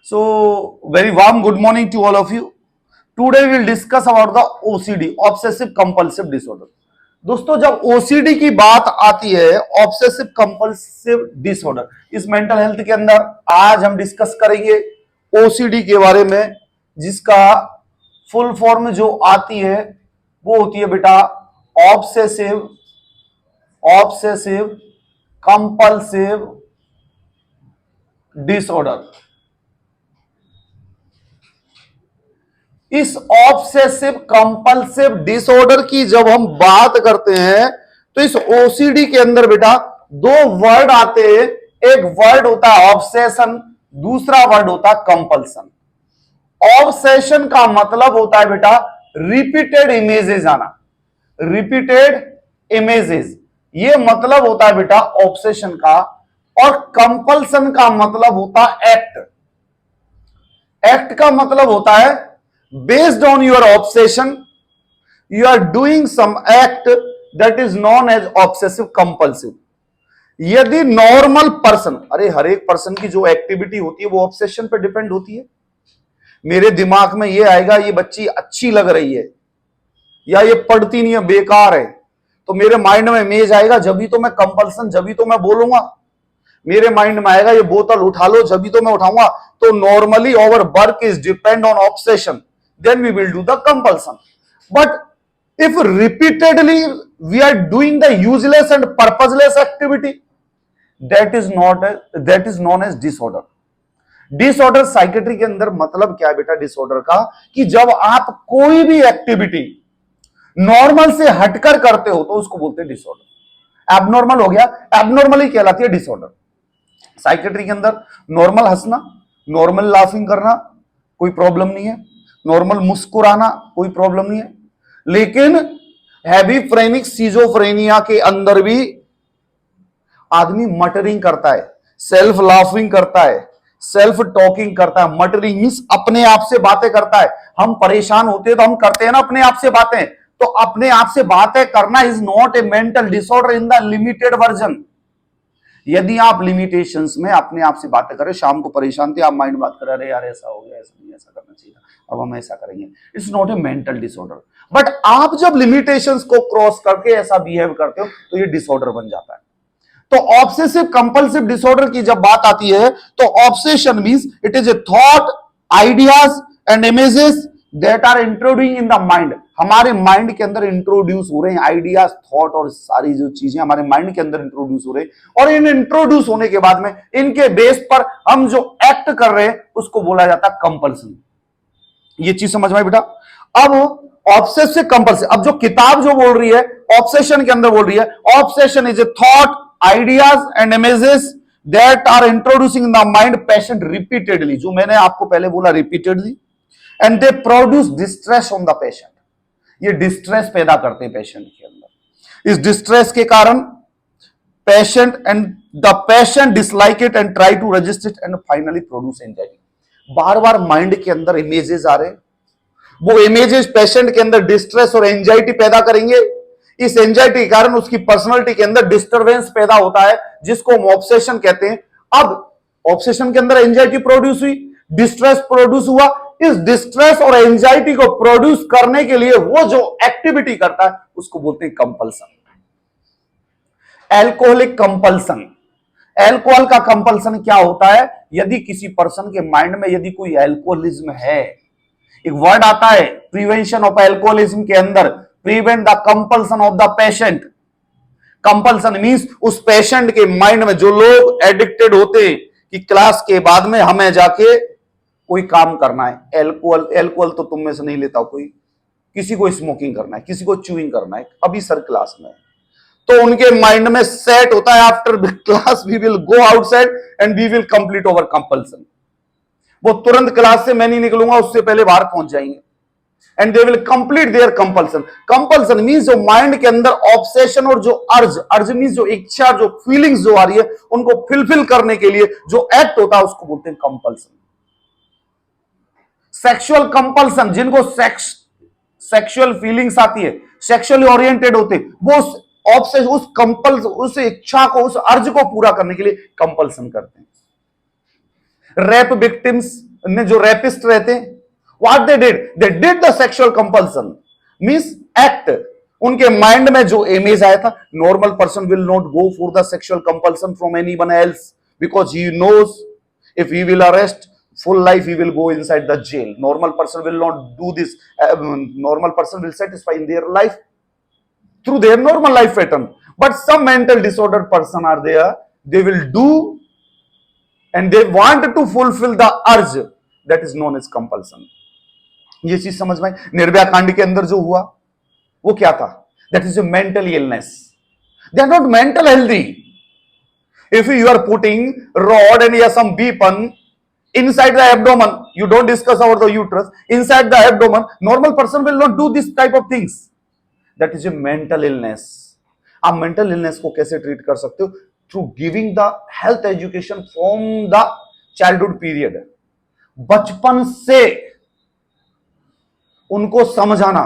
So, very warm good morning to all of you. Today we will discuss about the OCD, Obsessive Compulsive Disorder. दोस्तों जब OCD की बात आती है, obsessive compulsive disorder, इस mental health के अंदर आज हम डिस्कस करेंगे OCD के बारे में, जिसका फुल फॉर्म जो आती है वो होती है बेटा ऑब्सेसिव कंपल्सिव डिसऑर्डर। इस ऑब्सेसिव कंपल्सिव डिसऑर्डर की जब हम बात करते हैं तो इस ओसीडी के अंदर बेटा दो वर्ड आते हैं। एक वर्ड होता है ऑब्सेशन, दूसरा वर्ड होता है कंपल्सन। ऑब्सेशन का मतलब होता है बेटा रिपीटेड इमेजेस आना, रिपीटेड इमेजेस, ये मतलब होता है बेटा ऑब्सेशन का। और कंपल्सन का मतलब होता है एक्ट। एक्ट का मतलब होता है based on your obsession you are doing some act that is known as obsessive compulsive। यदि नॉर्मल पर्सन, अरे हर एक पर्सन की जो एक्टिविटी होती है वो ऑब्सेशन पे डिपेंड होती है। मेरे दिमाग में ये आएगा ये बच्ची अच्छी लग रही है या ये पढ़ती नहीं है बेकार है, तो मेरे माइंड में इमेज आएगा, जब भी तो मैं कंपल्सन, जब भी तो मैं बोलूंगा। मेरे माइंड में आएगा ये बोतल उठा लो, जब भी तो मैं उठाऊंगा। तो normally our work is depend on obsession, then we will do the compulsion. But if repeatedly we are doing the useless and purposeless activity, that is known as disorder। Disorder psychiatry के अंदर मतलब क्या है बेटा disorder का, कि जब आप कोई भी एक्टिविटी नॉर्मल से हटकर करते हो तो उसको बोलते हैं डिसऑर्डर। एबनॉर्मल हो गया, एबनॉर्मली कहलाती है डिसऑर्डर। साइकेट्री के अंदर नॉर्मल हंसना, नॉर्मल लाफिंग करना कोई प्रॉब्लम नहीं है, नॉर्मल मुस्कुराना कोई प्रॉब्लम नहीं है। लेकिन हैवीफ्रेनिक सीजोफ्रेनिया के अंदर भी आदमी मटरिंग करता है, सेल्फ लाफिंग करता है, सेल्फ टॉकिंग करता है। मटरिंग मींस अपने आप से बातें करता है। हम परेशान होते हैं तो हम करते हैं ना अपने आप से बातें, तो अपने आप से बातें करना is not A mental disorder in the limited version. यदि आप लिमिटेशंस में अपने आप से बातें करें, शाम को परेशान थे आप, माइंड बात कर अरे यार ऐसा हो गया, ऐसा नहीं, ऐसा करना चाहिए, अब हम ऐसा करेंगे, it's not a mental disorder. But आप जब लिमिटेशंस को क्रॉस करके ऐसा बिहेव करते हो तो ये डिसऑर्डर बन जाता है। तो ऑब्सेसिव कंपल्सिव डिसऑर्डर की जब बात आती है तो obsession means it is a thought, ideas and images that are introducing in the mind. हमारे माइंड के अंदर इंट्रोड्यूस हो रहे हैं आइडियाज, थॉट और सारी जो चीजें हमारे माइंड के अंदर इंट्रोड्यूस हो रहे हैं, और इन इंट्रोड्यूस होने के बाद में इनके बेस पर हम जो एक्ट कर रहे हैं उसको बोला जाता है कंपल्सन। ये चीज समझ में बेटा। अब ऑब्सेसिव कंपल्सिव, अब जो किताब जो बोल रही है ऑब्सेशन के अंदर बोल रही है, obsession is a thought, ideas and images that are introducing in the mind patient repeatedly, जो मैंने आपको पहले बोला repeatedly, and they produce distress on the patient. ये डिस्ट्रेस पैदा करते हैं पेशेंट के अंदर। इस डिस्ट्रेस के कारण patient dislike it and try to resist it and finally produce anxiety. बार बार माइंड के अंदर इमेजेस आ रहे हैं, वो इमेजेस पेशेंट के अंदर डिस्ट्रेस और एंजाइटी पैदा करेंगे। इस एंजाइटी के कारण उसकी पर्सनालिटी के अंदर डिस्टरबेंस पैदा होता है, जिसको हम ऑब्सेशन कहते हैं। अब ऑब्सेशन के अंदर एंजाइटी प्रोड्यूस हुई, डिस्ट्रेस प्रोड्यूस हुआ। इस डिस्ट्रेस और एंजाइटी को प्रोड्यूस करने के लिए वो जो एक्टिविटी करता है उसको बोलते हैं कंपल्सन। एल्कोहलिक कंपल्सन, एल्कोहल का कंपल्सन क्या होता है, यदि किसी पर्सन के माइंड में यदि कोई एल्कोहलिज्म है, एक वर्ड आता है प्रिवेंशन ऑफ एल्कोहलिज्म के अंदर, prevent the compulsion of the patient. Compulsion means उस पेशेंट के माइंड में, जो लोग एडिक्टेड होते हैं कि क्लास के बाद में हमें जाके कोई काम करना है, एल्कोहल तो तुम में से नहीं लेता कोई, किसी को स्मोकिंग करना है, किसी को च्यूइंग करना है, अभी सर क्लास में, तो उनके माइंड में सेट होता है after class we will go outside and we will complete over compulsion. वो तुरंत क्लास से मैं नहीं निकलूंगा, उससे पहले बाहर पहुंच जाएंगे and they will complete their compulsion. Compulsion means जो माइंड के अंदर ऑब्सेशन और जो अर्ज मींस जो इच्छा, जो फीलिंग्स जो आ रही है उनको फिलफिल करने के लिए जो एक्ट होता है उसको बोलते हैं कंपल्सन। सेक्सुअल कंपल्सन, जिनको सेक्सुअल फीलिंग्स आती है, सेक्सुअली ओरिएंटेड होते, वो उस इच्छा को, उस अर्ज को पूरा करने के लिए कंपल्सन करते हैं। रेप विक्टिम्स, ने जो रेपिस्ट रहते हैं, what they did the sexual compulsion means act. उनके माइंड में जो इमेज आया था, normal person will not go for the sexual compulsion from anyone else because he knows if he will arrest full life he will go inside the jail. Normal person will not do this. Normal person will satisfy in their life through their normal life pattern, but some mental disordered person are there, they will do and they want to fulfill the urge that is known as compulsion. ये चीज समझ में? निर्भया कांड के अंदर जो हुआ वो क्या था? That is a mental illness. They are not mental healthy. If you are putting rod and some weapon inside the abdomen, you don't discuss about the uterus, inside the abdomen, normal person will not do this type of things. That is a mental illness. आप mental illness को कैसे treat कर सकते हो? Through giving the health education from the childhood period. बचपन से उनको समझाना,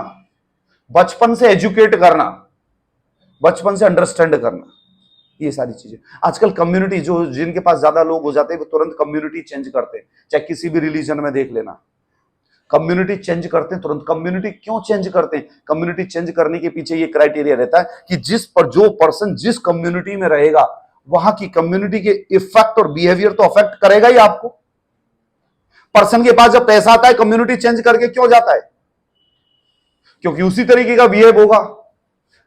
बचपन से एजुकेट करना, बचपन से अंडरस्टैंड करना, ये सारी चीजें। आजकल कम्युनिटी जो जिनके पास ज्यादा लोग हो जाते हैं वो तुरंत कम्युनिटी चेंज करते हैं, चाहे किसी भी रिलीजन में देख लेना, कम्युनिटी चेंज करते हैं तुरंत। कम्युनिटी क्यों चेंज करते हैं? कम्युनिटी चेंज करने के पीछे ये क्राइटेरिया रहता है कि जो पर्सन जिस कम्युनिटी में रहेगा वहां की कम्युनिटी के इफेक्ट और बिहेवियर तो अफेक्ट करेगा ही आपको। पर्सन के पास जब पैसा आता है कम्युनिटी चेंज करके क्यों जाता है? क्योंकि उसी तरीके का बिहेव होगा।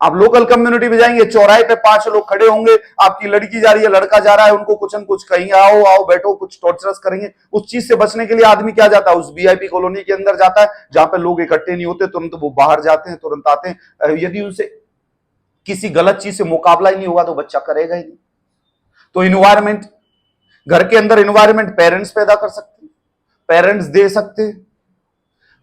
आप लोकल कम्युनिटी में जाएंगे, चौराहे पे 5 लोग खड़े होंगे, आपकी लड़की जा रही है, लड़का जा रहा है, उनको कुछ न कुछ कहेंगे, आओ आओ बैठो, कुछ टॉर्चरस करेंगे। उस चीज से बचने के लिए आदमी क्या जाता है? उस वीआईपी कॉलोनी के अंदर जाता है जहां पे लोग इकट्ठे नहीं होते, तुरंत वो बाहर जाते हैं, तुरंत आते हैं। यदि उनसे किसी गलत चीज से मुकाबला ही नहीं होगा तो बच्चा करेगा ही नहीं। तो इन्वायरमेंट, घर के अंदर इन्वायरमेंट पेरेंट्स पैदा कर सकते हैं, पेरेंट्स दे सकते हैं।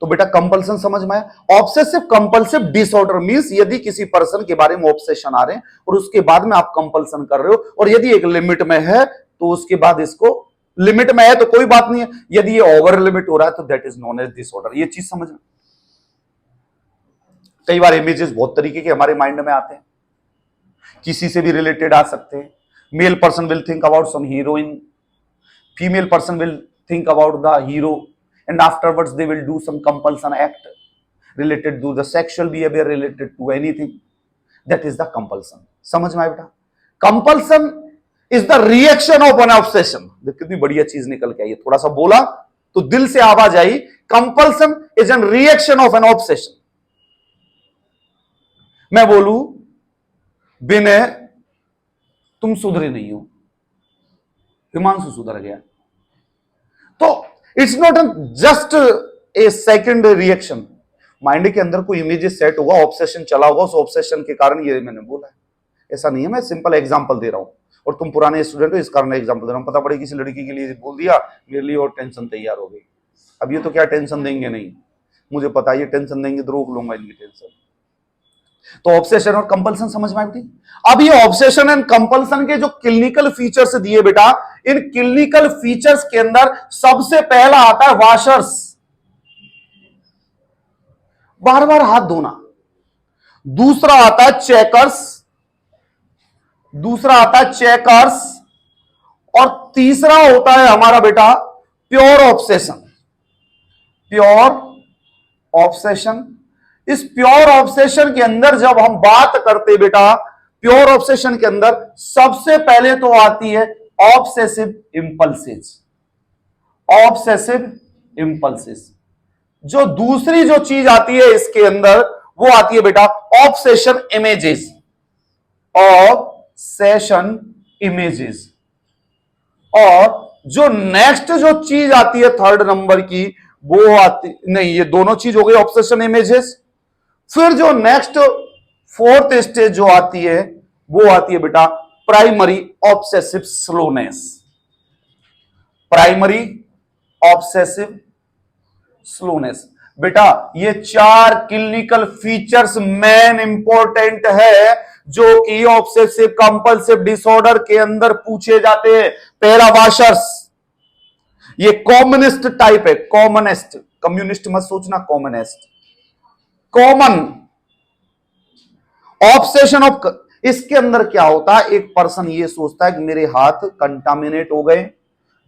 तो बेटा कंपल्सन समझ में आया? ऑब्सेसिव कंपल्सिव डिसऑर्डर मींस यदि किसी पर्सन के बारे में ऑब्सेशन आ रहे हैं और उसके बाद में आप कंपल्सन कर रहे हो, और यदि एक लिमिट में है तो उसके बाद इसको, लिमिट में है तो कोई बात नहीं है, यदि ये ओवर लिमिट हो रहा है तो that is known as disorder. ये चीज समझ में? कई बार इमेजेस बहुत तरीके के हमारे माइंड में आते हैं, किसी से भी रिलेटेड आ सकते हैं। Male person will think about some heroine, female person will think about the hero and afterwards they will do some compulsion act related to the sexual behavior, related to anything. That is the compulsion. समझ में आया बेटा? Compulsion is the reaction of an obsession. देख कितनी बढ़िया चीज निकल के आई है, थोड़ा सा बोला तो दिल से आवाज आई। Compulsion is a reaction of an obsession. मैं बोलू विनय तुम सुधरे नहीं हो, हिमांशु सुधर गया, तो it's not just a second reaction. Mind के अंदर कोई इमेजेस सेट होगा, ऑब्सेशन चला होगा, उस ऑब्सेशन के कारण ये मैंने बोला है। ऐसा नहीं है, मैं सिंपल एग्जांपल दे रहा हूं और तुम पुराने स्टूडेंट हो इस कारण एग्जांपल दे रहा हूं। पता पड़े किसी लड़की के लिए बोल दिया मेरे लिए और टेंशन तैयार हो गई। अब ये तो क्या टेंशन देंगे नहीं, मुझे पता है ये टेंशन देंगे तो रोक लूंगा इनकी टेंशन। तो ऑब्सेशन और कंपल्सन समझ में आई बेटी? अब ये ऑब्सेशन एंड कंपल्सन के जो क्लिनिकल फीचर्स दिए बेटा, इन क्लिनिकल फीचर्स के अंदर सबसे पहला आता है वॉशर्स, बार बार हाथ धोना। दूसरा आता है चेकर्स, दूसरा आता है चेकर्स, और तीसरा होता है हमारा बेटा प्योर ऑब्सेशन। प्योर ऑब्सेशन, इस प्योर ऑब्सेशन के अंदर जब हम बात करते बेटा, प्योर ऑब्सेशन के अंदर सबसे पहले तो आती है ऑब्सेसिव इंपल्सेस। Obsessive impulses. जो दूसरी जो चीज आती है इसके अंदर वो आती है बेटा ऑब्सेशन इमेजेस। Obsession images. और जो नेक्स्ट जो चीज आती है थर्ड नंबर की, वो आती नहीं, ये दोनों चीज हो गई ऑब्सेशन इमेजेस। फिर जो नेक्स्ट फोर्थ स्टेज जो आती है वो आती है बेटा primary obsessive slowness. Primary obsessive slowness. बेटा ये 4 क्लिनिकल फीचर्स मेन इंपॉर्टेंट है जो कि ऑब्सेसिव कंपल्सिव डिसऑर्डर के अंदर पूछे जाते हैं। पहला वॉशर्स, ये कॉमनेस्ट टाइप है, कॉमनेस्ट, कम्युनिस्ट मत सोचना, कॉमनेस्ट, कॉमन ऑब्सेशन ऑफ। इसके अंदर क्या होता है, एक पर्सन ये सोचता है कि मेरे हाथ कंटामिनेट हो गए,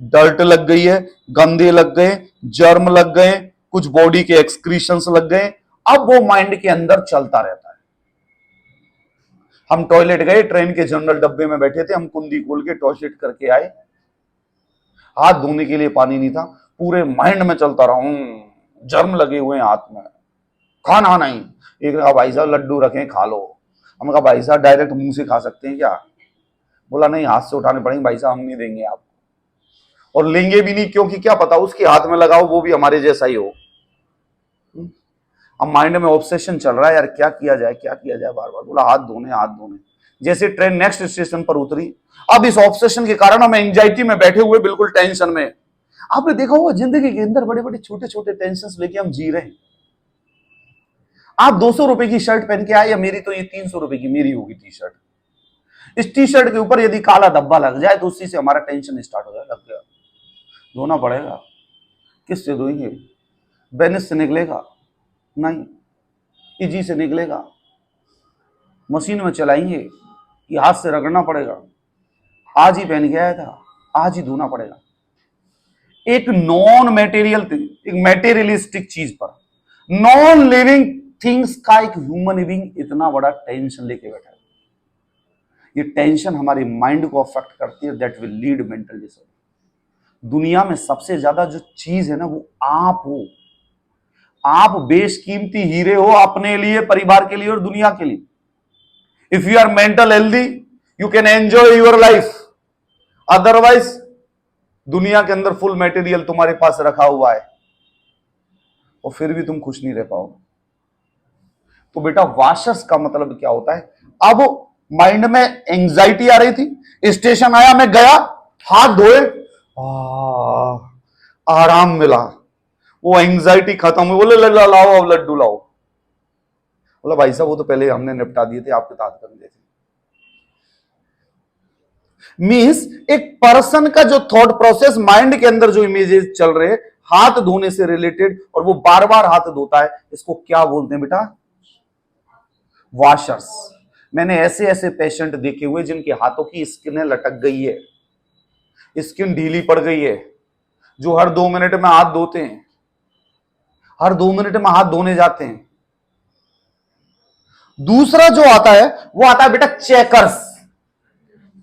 डर्ट लग गई है, गंदे लग गए, जर्म लग गए, कुछ बॉडी के एक्सक्रीशंस लग गए। अब वो माइंड के अंदर चलता रहता है। हम टॉयलेट गए, ट्रेन के जनरल डब्बे में बैठे थे, हम कुंडी खोल के टॉयलेट करके आए, हाथ धोने के लिए पानी नहीं था, पूरे माइंड में चलता रहा हूं, जर्म लगे हुए हैं हाथ में, खाना नहीं। एक ने कहा भाई साहब लड्डू रखें खा लो। हमने कहा भाई साहब डायरेक्ट मुंह से खा सकते हैं क्या? बोला नहीं, हाथ से उठाने पड़ेंगे भाई साहब, हम नहीं देंगे आपको, और लेंगे भी नहीं, क्योंकि क्या पता उसके हाथ में लगाओ वो भी हमारे जैसा ही हो। अब माइंड में ऑब्सेशन चल रहा है, यार क्या किया जाए क्या किया जाए, बार बार बोला हाथ धोने हाथ धोने। जैसे ट्रेन नेक्स्ट स्टेशन पर उतरी, अब इस ऑब्सेशन के कारण हम एंजाइटी में बैठे हुए, बिल्कुल टेंशन में। आपने देखा होगा जिंदगी के अंदर बड़े बड़े छोटे छोटे टेंशन लेके हम जी रहे हैं। आप 200 रुपए की शर्ट पहन के आए, या मेरी तो ये 300 रुपए की मेरी होगी टी शर्ट, इस टी शर्ट के ऊपर यदि काला धब्बा लग जाए तो उसी से हमारा टेंशन स्टार्ट हो जाए, लग गया, धोना पड़ेगा। किससे धोएंगे? बेनिस से निकलेगा नहीं, इजी से निकलेगा, मशीन में चलाएंगे कि हाथ से रगड़ना पड़ेगा, आज ही पहन के आया था, आज ही धोना पड़ेगा। एक नॉन मेटेरियल, एक मेटेरियलिस्टिक चीज पर, नॉन लिविंग थिंग्स का एक ह्यूमन बीइंग इतना बड़ा टेंशन लेके बैठा है। ये टेंशन हमारे माइंड को अफेक्ट करती है, that will lead mental disorder. दुनिया में सबसे ज्यादा जो चीज है ना, वो आप हो। आप बेशकीमती हीरे हो, अपने लिए, परिवार के लिए और दुनिया के लिए। If you are mental healthy, you can enjoy your life, otherwise दुनिया के अंदर फुल मटेरियल तुम्हारे पास रखा हुआ है और फिर भी तुम खुश नहीं रह पाओगे। तो बेटा वाशर्स का मतलब क्या होता है? अब माइंड में एंजाइटी आ रही थी, स्टेशन आया, मैं गया, हाथ धोए, आराम मिला, वो एंजाइटी खत्म हुई। बोले लाओ अब लड्डू लाओ। बोला भाई साहब वो तो पहले हमने निपटा दिए थे, आपके साथ कर दिए थे। मींस एक पर्सन का जो थॉट प्रोसेस, माइंड के अंदर जो इमेजेस चल रहे हाथ धोने से रिलेटेड, और वो बार बार हाथ धोता है, इसको क्या बोलते हैं बेटा? वॉशर्स। मैंने ऐसे ऐसे पेशेंट देखे हुए जिनके हाथों की स्किन लटक गई है, स्किन ढीली पड़ गई है, जो हर 2 मिनट में हाथ धोते हैं, हर 2 मिनट में हाथ धोने जाते हैं। दूसरा जो आता है वो आता है बेटा चेकर्स।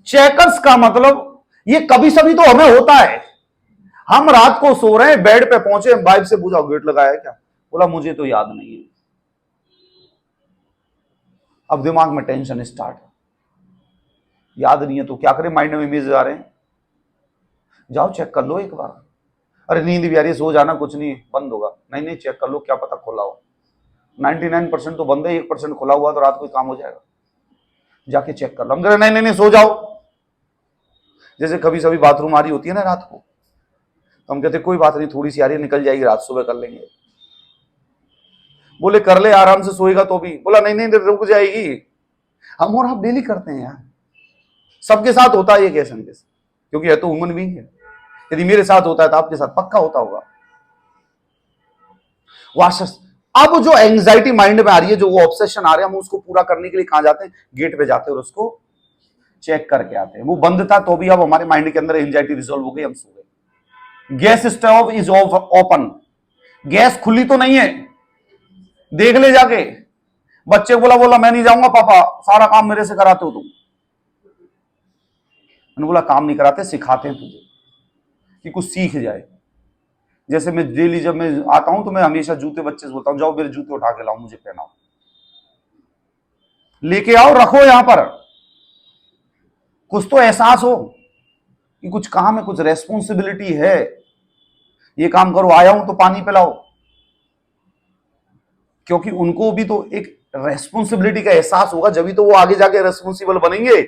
चेकर्स का मतलब ये कभी सभी तो हमें होता है, हम रात को सो रहे हैं, बेड पे पहुंचे, वाइफ से पूछा गेट लगाया है क्या? बोला मुझे तो याद नहीं है। अब दिमाग में टेंशन स्टार्ट, याद नहीं है तो क्या करें, माइंड में इमेज आ रहे हैं, जाओ चेक कर लो एक बार। अरे नींद भी आ रही है, सो जाना, कुछ नहीं बंद होगा। नहीं नहीं चेक कर लो, क्या पता खोला हो। 99% तो बंद है, 1% खुला हुआ तो रात को काम हो जाएगा, जाके चेक कर लो। हम कह रहे नहीं सो जाओ। जैसे कभी सभी बाथरूम आ रही होती है ना रात को, तो हम कहते कोई बात नहीं, थोड़ी सी आ रही है, निकल जाएगी, रात सुबह कर लेंगे। बोले कर ले, आराम से सोएगा तो भी। बोला नहीं रुक जाएगी। हम और आप डेली करते हैं यार, सबके साथ होता है ये केस एंड केस, क्योंकि है तो ह्यूमन बीइंग है। यदि मेरे साथ होता है तो आपके साथ पक्का होता होगा। वाशर्स। अब जो एंजाइटी माइंड में आ रही है, जो वो ऑब्सेशन आ रहा है, हम उसको पूरा करने के लिए कहां जाते हैं? गेट पे जाते हैं और उसको चेक करके आते हैं। वो बंद था तो भी अब हमारे माइंड के अंदर एंजाइटी रिजॉल्व हो गई, हम सो गए। Gas stove is open, gas खुली तो नहीं है, देख ले जाके। बच्चे को बोला मैं नहीं जाऊंगा पापा, सारा काम मेरे से कराते हो तुम। मैंने बोला काम नहीं कराते, सिखाते हैं तुझे कि कुछ सीख जाए। जैसे मैं डेली जब मैं आता हूं तो मैं हमेशा जूते बच्चे से बोलता हूं, जाओ मेरे जूते उठा के लाओ, मुझे पहनाओ, लेके आओ, रखो यहां पर। कुछ तो एहसास हो कि कुछ काम है, कुछ रेस्पॉन्सिबिलिटी है, ये काम करो। आया हूं तो पानी पिलाओ, क्योंकि उनको भी तो एक रेस्पॉन्सिबिलिटी का एहसास होगा, जब भी तो वो आगे जाके रेस्पॉन्सिबल बनेंगे।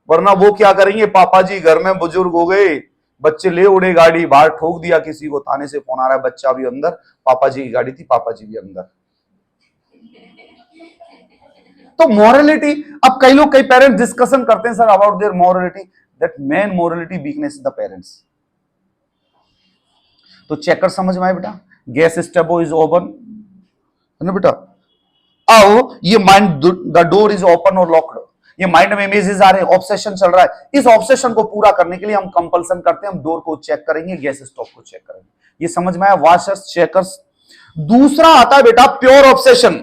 वरना वो क्या करेंगे, पापा जी घर में बुजुर्ग हो गए, बच्चे ले उड़े गाड़ी, बाहर ठोक दिया किसी को, थाने से फोन आ रहा है, बच्चा भी अंदर, पापा जी की गाड़ी थी, पापा जी भी अंदर। तो मॉरलिटी, अब कई लोग, कई पेरेंट्स डिस्कशन करते हैं sir about their morality, that main morality weakness is the parents. तो चेकर समझ में आए बेटा? गैस स्टोव इज ओपन है ना बेटा। अब ये mind, the door is open और लॉक्ड, ये माइंड में इमेजेस आ रहे हैं, ऑब्सेशन चल रहा है। इस ऑब्सेशन को पूरा करने के लिए हम कंपल्सन करते हैं, हम डोर को चेक करेंगे, गैस स्टोव को चेक करेंगे। ये समझ में आया, वॉशर्स चेकर्स। दूसरा आता है बेटा प्योर ऑब्सेशन।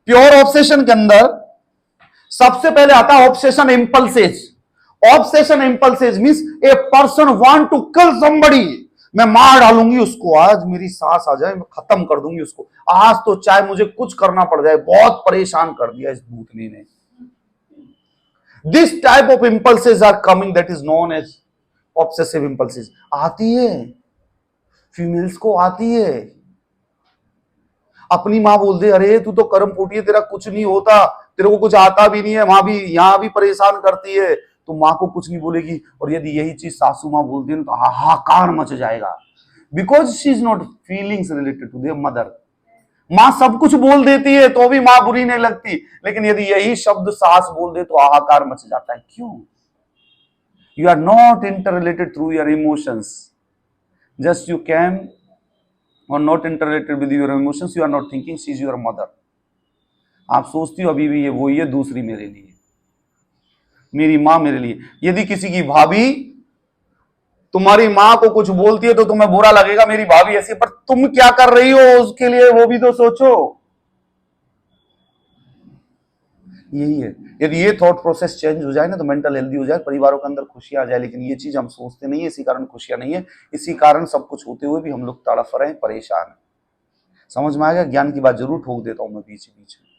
प्योर ऑब्सेशन के अंदर सबसे पहले आता है obsession impulses. Obsession impulses means a person want to kill somebody. मैं मार डालूंगी उसको, आज मेरी सांस आ जाए, मैं खत्म कर दूंगी उसको, आज तो चाहे मुझे कुछ करना पड़ जाए, बहुत परेशान कर दिया इस भूतनी ने। This type of impulses are coming, that is known as obsessive impulses. आती है, फीमेल्स को आती है। अपनी मां बोल दे, अरे तू तो कर्म फूटी है, तेरा कुछ नहीं होता, तेरे को कुछ आता भी नहीं है, वहां भी यहां भी परेशान करती है, तो मां को कुछ नहीं बोलेगी। और यदि यही चीज सासू मां बोलती है तो हाहाकार मच जाएगा, because she is not feelings related to their mother. मां सब कुछ बोल देती है तो भी मां बुरी नहीं लगती, लेकिन यदि यही शब्द सास बोल दे तो हाहाकार मच जाता है। क्यों? You are not inter related through your emotions, just you can or not inter related with your emotions, you are not thinking she is your mother. आप सोचती हो अभी भी ये वही है, दूसरी मेरे लिए, मेरी मां मेरे लिए। यदि किसी की भाभी तुम्हारी मां को कुछ बोलती है तो तुम्हें बुरा लगेगा, मेरी भाभी ऐसी, पर तुम क्या कर रही हो उसके लिए वो भी तो सोचो। यही है, यदि ये थॉट प्रोसेस चेंज हो जाए ना तो मेंटल हेल्दी हो जाए, परिवारों के अंदर खुशियां आ जाए। लेकिन ये चीज हम सोचते नहीं है, इसी कारण खुशियां नहीं है, इसी कारण सब कुछ होते हुए भी हम लोग तड़फ रहे हैं, परेशान है। समझ में आ गया? ज्ञान की बात जरूर ठोक देता हूं मैं बीच बीच में।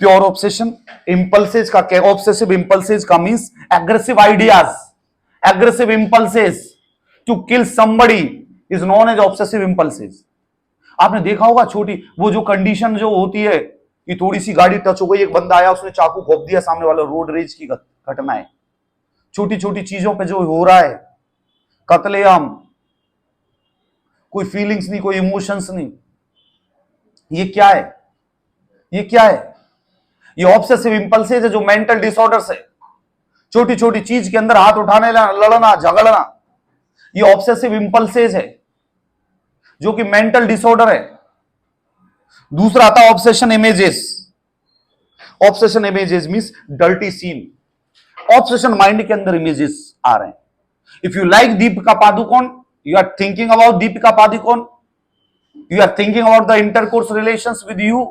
प्योर ऑब्सेशन इंपल्सेस का क्या? ऑब्सेसिव इंपल्सेस का means aggressive ideas, aggressive impulses to kill somebody is known as obsessive impulses. आपने देखा होगा छोटी वो जो कंडीशन जो होती है कि थोड़ी सी गाड़ी टच हो गई, एक बंदा आया उसने चाकू घोंप दिया सामने वाला, रोड रेज की घटना है। छोटी छोटी चीजों पे जो हो रहा है, कत्लेआम, कोई फीलिंग्स नहीं, कोई इमोशंस नहीं। ये क्या है? ये क्या है? ये ऑब्सेसिव इंपल्सेस है, जो मेंटल डिसऑर्डर्स है। छोटी छोटी चीज के अंदर हाथ उठाने, लड़ना, झगड़ना, ये ऑब्सेसिव इंपल्सेस है, जो कि मेंटल डिसऑर्डर है। दूसरा आता है obsession images. Obsession images means dirty scene. Obsession mind के अंदर इमेजेस आ रहे हैं। If you like Deepika Padukone, you are thinking about Deepika Padukone, you are thinking about the intercourse relations with you,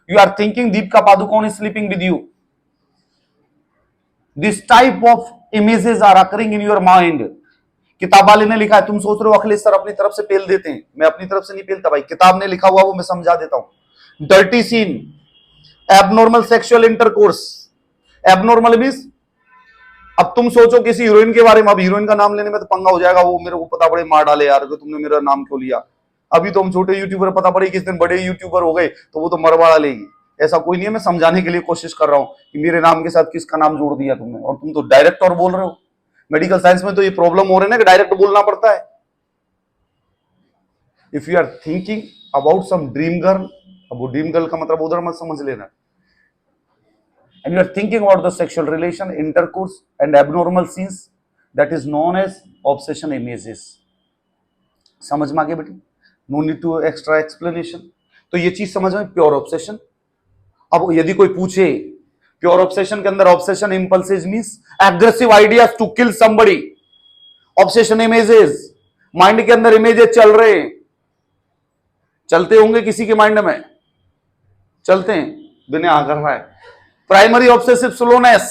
you are thinking Deepika Padukone is sleeping with you. This type of images are occurring in your mind. किताब वाले ने लिखा है, तुम सोच रहे हो Akhilesh sir अपनी तरफ से पेल देते हैं, मैं अपनी तरफ से नहीं पेलता भाई, किताब ने लिखा हुआ वो मैं समझा देता हूं। Dirty scene, abnormal sexual intercourse. Abnormal means, अब तुम सोचो किसी हीरोइन के बारे में, अब हीरोइन का नाम लेने में तो पंगा हो जाएगा, वो मेरे को पता पड़े मार डाले यार कि तुमने मेरा नाम क्यों लिया। अभी तो हम छोटे यूट्यूबर, पता पड़े किस दिन बड़े यूट्यूबर हो गए तो वो तो मरवाड़ा लेगी। ऐसा कोई नहीं है, मैं समझाने के लिए कोशिश कर रहा हूं कि मेरे नाम के साथ किसका नाम जोड़ दिया तुमने, और तुम तो डायरेक्ट और बोल रहे हो। मेडिकल साइंस में तो ये प्रॉब्लम हो रही है ना कि डायरेक्ट बोलना पड़ता है। If you are thinking about some dream girl, अब वो ड्रीम गर्ल का मतलब उधर मत समझ लेना, and you are thinking about the sexual relation, intercourse and abnormal scenes, that is known as obsession images. समझ में आ गया बेटी? No need to extra explanation. तो ये चीज समझ में, प्योर ऑब्सेशन। अब यदि कोई पूछे, प्योर ऑब्सेशन के अंदर obsession impulses means aggressive ideas to kill somebody. Obsession images, mind के अंदर इमेजेस चल रहे हैं, चलते होंगे किसी के माइंड में, चलते हैं, दुनिया आ कर रहा है। Primary obsessive slowness.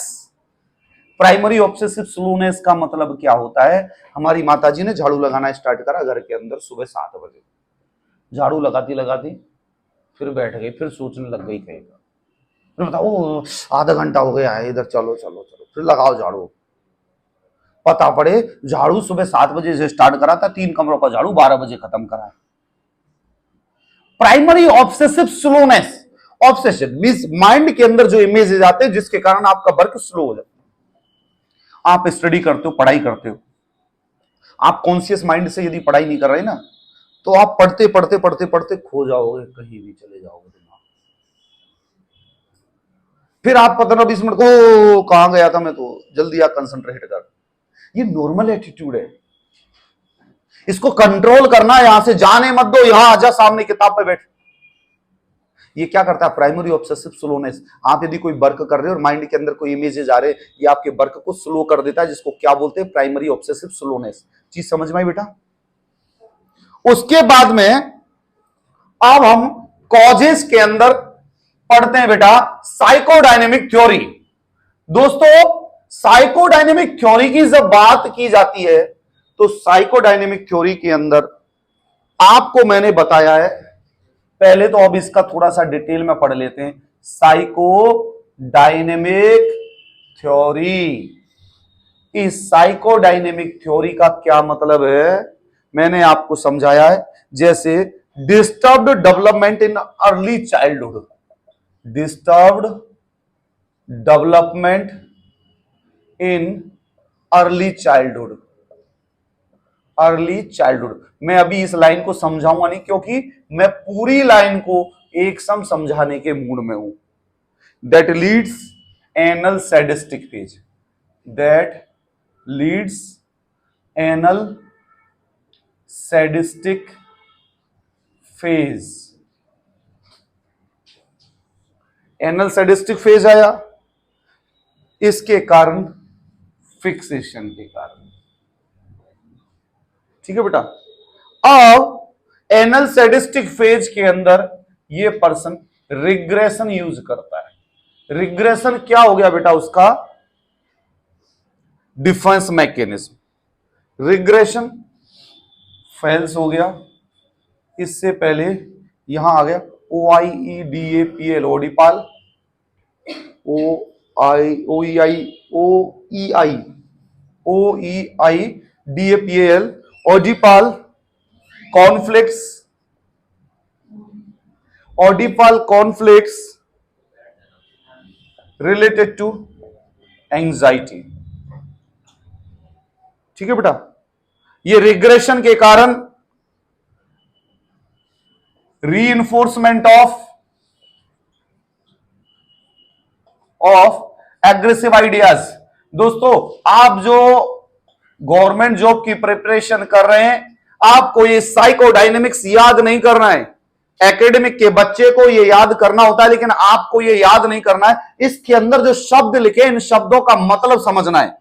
Primary obsessive slowness का मतलब क्या होता है? हमारी माताजी ने झाड़ू लगाना स्टार्ट करा घर के अंदर सुबह 7 बजे, झाड़ू लगाती लगाती फिर बैठ गई, फिर सोचने लग गई कहेगा, फिर बताओ आधा घंटा हो गया है इधर, चलो चलो चलो, फिर लगाओ झाड़ू। पता पड़े झाड़ू सुबह 7 बजे से स्टार्ट करा था, 3 कमरों का झाड़ू 12 बजे खत्म करा। Primary obsessive slowness. Obsession means mind के अंदर जो इमेजेस आते हैं जिसके कारण आपका वर्क स्लो हो जाता है। आप स्टडी करते हो, पढ़ाई करते हो, आप कॉन्शियस माइंड से यदि पढ़ाई नहीं कर रहे ना तो आप पढ़ते पढ़ते पढ़ते पढ़ते खो जाओगे, कहीं भी चले जाओगे दिमाग। फिर आप 15-20 मिनट को कहां गया था मैं, तो जल्दी आप कंसंट्रेट कर। ये नॉर्मल एटीट्यूड है, इसको कंट्रोल करना। यहां से जाने मत दो, यहां आजा, सामने किताब पे बैठ। ये क्या करता है, प्राइमरी ऑब्सेसिव स्लोनेस। आप यदि कोई वर्क कर रहे हो और माइंड के अंदर कोई इमेजेस आ रहे हैं, ये आपके वर्क को स्लो कर देता है, जिसको क्या बोलते हैं, प्राइमरी ऑब्सेसिव स्लोनेस। चीज समझ में आई बेटा? उसके बाद में अब हम कॉजेस के अंदर पढ़ते हैं बेटा साइकोडायनेमिक थ्योरी। दोस्तों साइकोडायनेमिक थ्योरी की जब बात की जाती है तो साइकोडायनेमिक थ्योरी के अंदर आपको मैंने बताया है, पहले तो अब इसका थोड़ा सा डिटेल में पढ़ लेते हैं। साइकोडायनेमिक थ्योरी, इस साइकोडायनेमिक थ्योरी का क्या मतलब है मैंने आपको समझाया है। जैसे disturbed development in early childhood, disturbed development in early childhood, early childhood. मैं अभी इस लाइन को समझाऊंगा नहीं, क्योंकि मैं पूरी लाइन को एक सम समझाने के मूड में हूं। That leads anal sadistic phase, that leads anal sadistic phase. Anal sadistic phase आया इसके कारण, फिक्सेशन के कारण। ठीक है बेटा? अब एनल सैडिस्टिक फेज के अंदर ये पर्सन रिग्रेशन यूज करता है। रिग्रेशन क्या हो गया बेटा उसका, डिफेंस मैकेनिज्म। रिग्रेशन फेल्स हो गया, इससे पहले यहां आ गया OIEDAPL, oedipal, OEIDAPL, oedipal conflicts, oedipal conflicts related to anxiety. ठीक है बेटा? ये रिग्रेशन के कारण रीइंफोर्समेंट ऑफ एग्रेसिव आइडियाज। दोस्तों आप जो गवर्नमेंट जॉब की प्रिपरेशन कर रहे हैं, आपको ये साइकोडायनेमिक्स याद नहीं करना है। एकेडमिक के बच्चे को ये याद करना होता है, लेकिन आपको ये याद नहीं करना है। इसके अंदर जो शब्द लिखे, इन शब्दों का मतलब समझना है।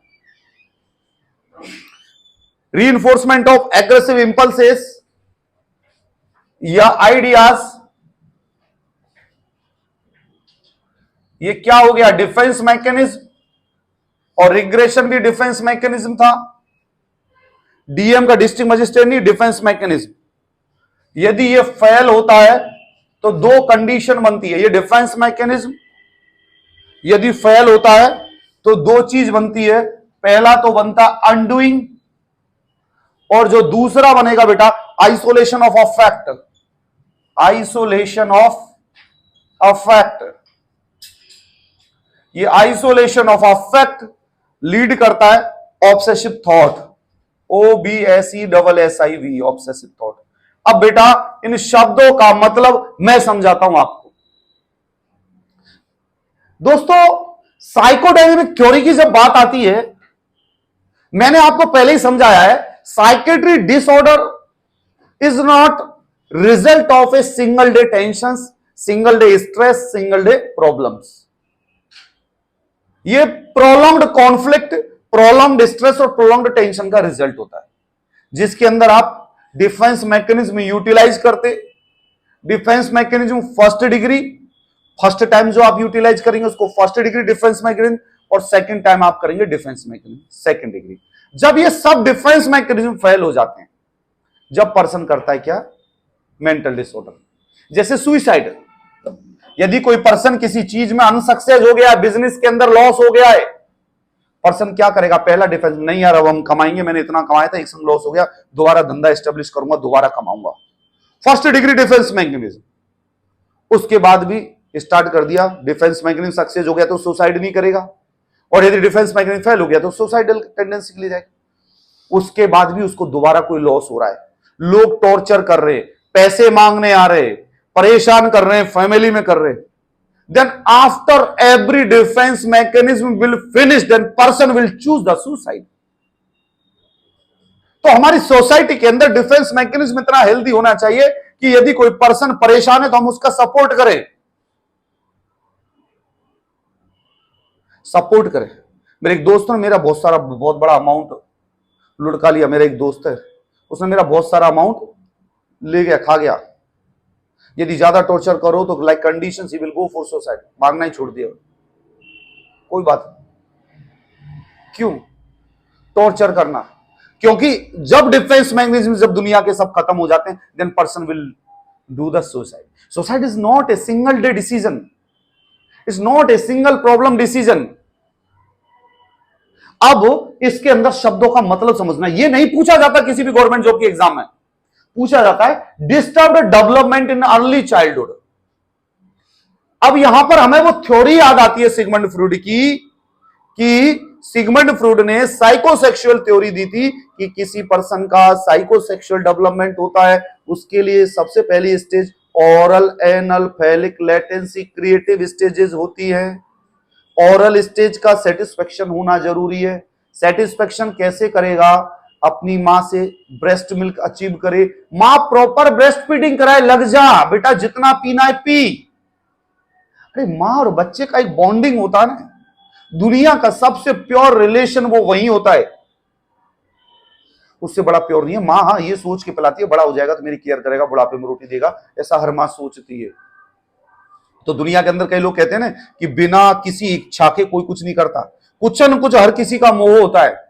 रीइंफोर्समेंट ऑफ एग्रेसिव इंपल्सेस या आइडियाज, ये क्या हो गया, डिफेंस मैकेनिज्म। और रिग्रेशन भी डिफेंस मैकेनिज्म था। डीएम का डिस्ट्रिक्ट मजिस्ट्रेट नहीं, डिफेंस मैकेनिज्म। यदि ये फेल होता है तो दो कंडीशन बनती है, ये डिफेंस मैकेनिज्म यदि फेल होता है तो दो चीज बनती है। पहला तो बनता अनडूइंग, और जो दूसरा बनेगा बेटा isolation of affect, isolation of affect. ये आइसोलेशन ऑफ अफेक्ट लीड करता है obsessive thought, OBSESSIV, obsessive thought. अब बेटा इन शब्दों का मतलब मैं समझाता हूं आपको। दोस्तों साइकोडायनेमिक थ्योरी की जब बात आती है, मैंने आपको पहले ही समझाया है, psychiatry disorder is not result of A single day tension, single day stress, single day problems. ये प्रोलॉन्ग्ड कॉन्फ्लिक्ट, प्रोलॉन्ग्ड स्ट्रेस और प्रोलॉन्ग्ड टेंशन का रिजल्ट होता है, जिसके अंदर आप डिफेंस मैकेनिज्म यूटिलाइज करते। Defence mechanism first degree, first time जो आप यूटिलाइज करेंगे उसको फर्स्ट डिग्री डिफेंस मैकेनिज्म, और सेकंड टाइम आप करेंगे डिफेंस मैकेनिज्म सेकंड डिग्री। जब ये सब डिफेंस मैकेनिज्म फेल हो जाते हैं, जब पर्सन करता है क्या, मेंटल डिसऑर्डर। जैसे सुइसाइड, यदि कोई पर्सन किसी चीज में अनसक्सेस हो गया, बिजनेस के अंदर लॉस हो गया है, पर्सन क्या करेगा, पहला डिफेंस, नहीं यार अब हम कमाएंगे, मैंने इतना कमाया था, एक संग लॉस हो गया, दोबारा धंधा एस्टेब्लिश करूंगा, दोबारा कमाऊंगा, फर्स्ट डिग्री डिफेंस मैकेनिज्म। उसके बाद भी स्टार्ट कर दिया, डिफेंस मैकेनिज्म सक्सेस हो गया तो सुसाइड नहीं करेगा, और यदि डिफेंस मैकेनिज्म फेल हो गया तो सुसाइडल टेंडेंसी के लिए जाएगा। उसके बाद भी उसको दोबारा कोई लॉस हो रहा है, लोग टॉर्चर कर रहे, पैसे मांगने आ रहे, परेशान कर रहे हैं, फैमिली में कर रहे, then after every defense mechanism will finish, then person will choose the suicide। तो हमारी सोसाइटी के अंदर डिफेंस मैकेनिज्म इतना हेल्दी होना चाहिए कि यदि कोई पर्सन परेशान है तो हम उसका सपोर्ट करें, सपोर्ट करे। मेरे एक दोस्त ने मेरा बहुत बड़ा अमाउंट लुढ़का लिया। मेरा एक दोस्त है, उसने मेरा बहुत सारा अमाउंट ले गया, खा गया। यदि ज्यादा टॉर्चर करो तो like condition he will go for suicide, मांगना ही छोड़ दिया। कोई बात नहीं। क्यों टॉर्चर करना? क्योंकि जब डिफेंस मैकेनिज्म, जब दुनिया के सब खत्म हो जाते हैं, then person will do the suicide. Suicide is not a single day decision, is not a single problem decision. अब इसके अंदर शब्दों का मतलब समझना। ये नहीं पूछा जाता किसी भी गवर्नमेंट जॉब के एग्जाम में, पूछा जाता है disturbed development in early childhood. अब यहां पर हमें वो थ्योरी याद आती है सिगमंड फ्रूड की, कि सिगमंड फ्रूड ने साइकोसेक्सुअल थ्योरी दी थी कि किसी पर्सन का साइकोसेक्सुअल डेवलपमेंट होता है, उसके लिए सबसे पहली stage oral anal phallic latency creative stages होती है। ओरल स्टेज का सेटिस्फेक्शन होना जरूरी है। सेटिस्फेक्शन कैसे करेगा? अपनी मां से ब्रेस्ट मिल्क अचीव करे, मां प्रॉपर ब्रेस्ट फीडिंग कराए, लग जा बेटा, जितना पीना है पी। अरे मां और बच्चे का एक बॉन्डिंग होता है ना, दुनिया का सबसे प्योर रिलेशन वो वही होता है, उससे बड़ा प्योर नहीं है। मां हाँ ये सोच के पिलाती है बड़ा हो जाएगा तो मेरी केयर करेगा, बुढ़ापे में रोटी देगा, ऐसा हर मां सोचती है। तो दुनिया के अंदर कई लोग कहते हैं ना कि बिना किसी इच्छा के कोई कुछ नहीं करता, कुछ न कुछ हर किसी का मोह होता है।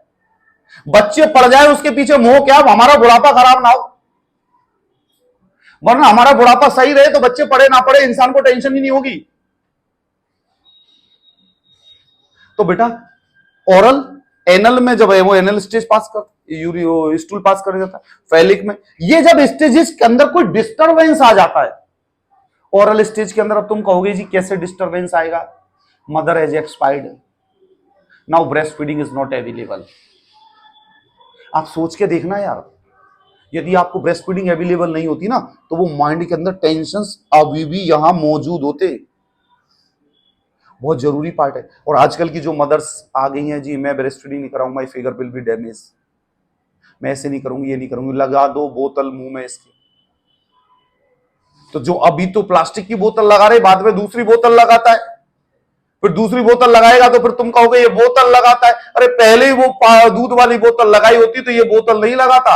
बच्चे पड़ जाए उसके पीछे मोह क्या? हमारा बुढ़ापा खराब ना हो, वरना हमारा बुढ़ापा सही रहे तो बच्चे पड़े ना पड़े इंसान को टेंशन ही नहीं होगी। तो बेटा ओरल एनल में जब है वो एनल स्टेज पास कर, स्टूल पास कर जाता है, फैलिक में ये जब स्टेजेस के अंदर कोई डिस्टरबेंस आ जाता है, ओरल स्टेज के अंदर, अब तुम कहोगे जी कैसे डिस्टरबेंस आएगा? Mother has expired, now breast feeding is not available. आप सोच के देखना यार, यदि आपको ब्रेस्ट फीडिंग अवेलेबल नहीं होती ना तो वो माइंड के अंदर टेंशंस अभी भी यहां मौजूद होते। बहुत जरूरी पार्ट है। और आजकल की जो मदर्स आ गई हैं, जी मैं ब्रेस्ट फीडिंग नहीं कराऊंगा, my figure will be damage, मैं ऐसे नहीं करूंगी, ये नहीं करूंगी, लगा दो बोतल मुंह में इसकी। तो जो अभी तो प्लास्टिक की बोतल लगा रहे, बाद में दूसरी बोतल लगाता है, फिर दूसरी बोतल लगाएगा तो फिर तुम कहोगे ये बोतल लगाता है। अरे पहले ही वो दूध वाली बोतल लगाई होती तो ये बोतल नहीं लगाता।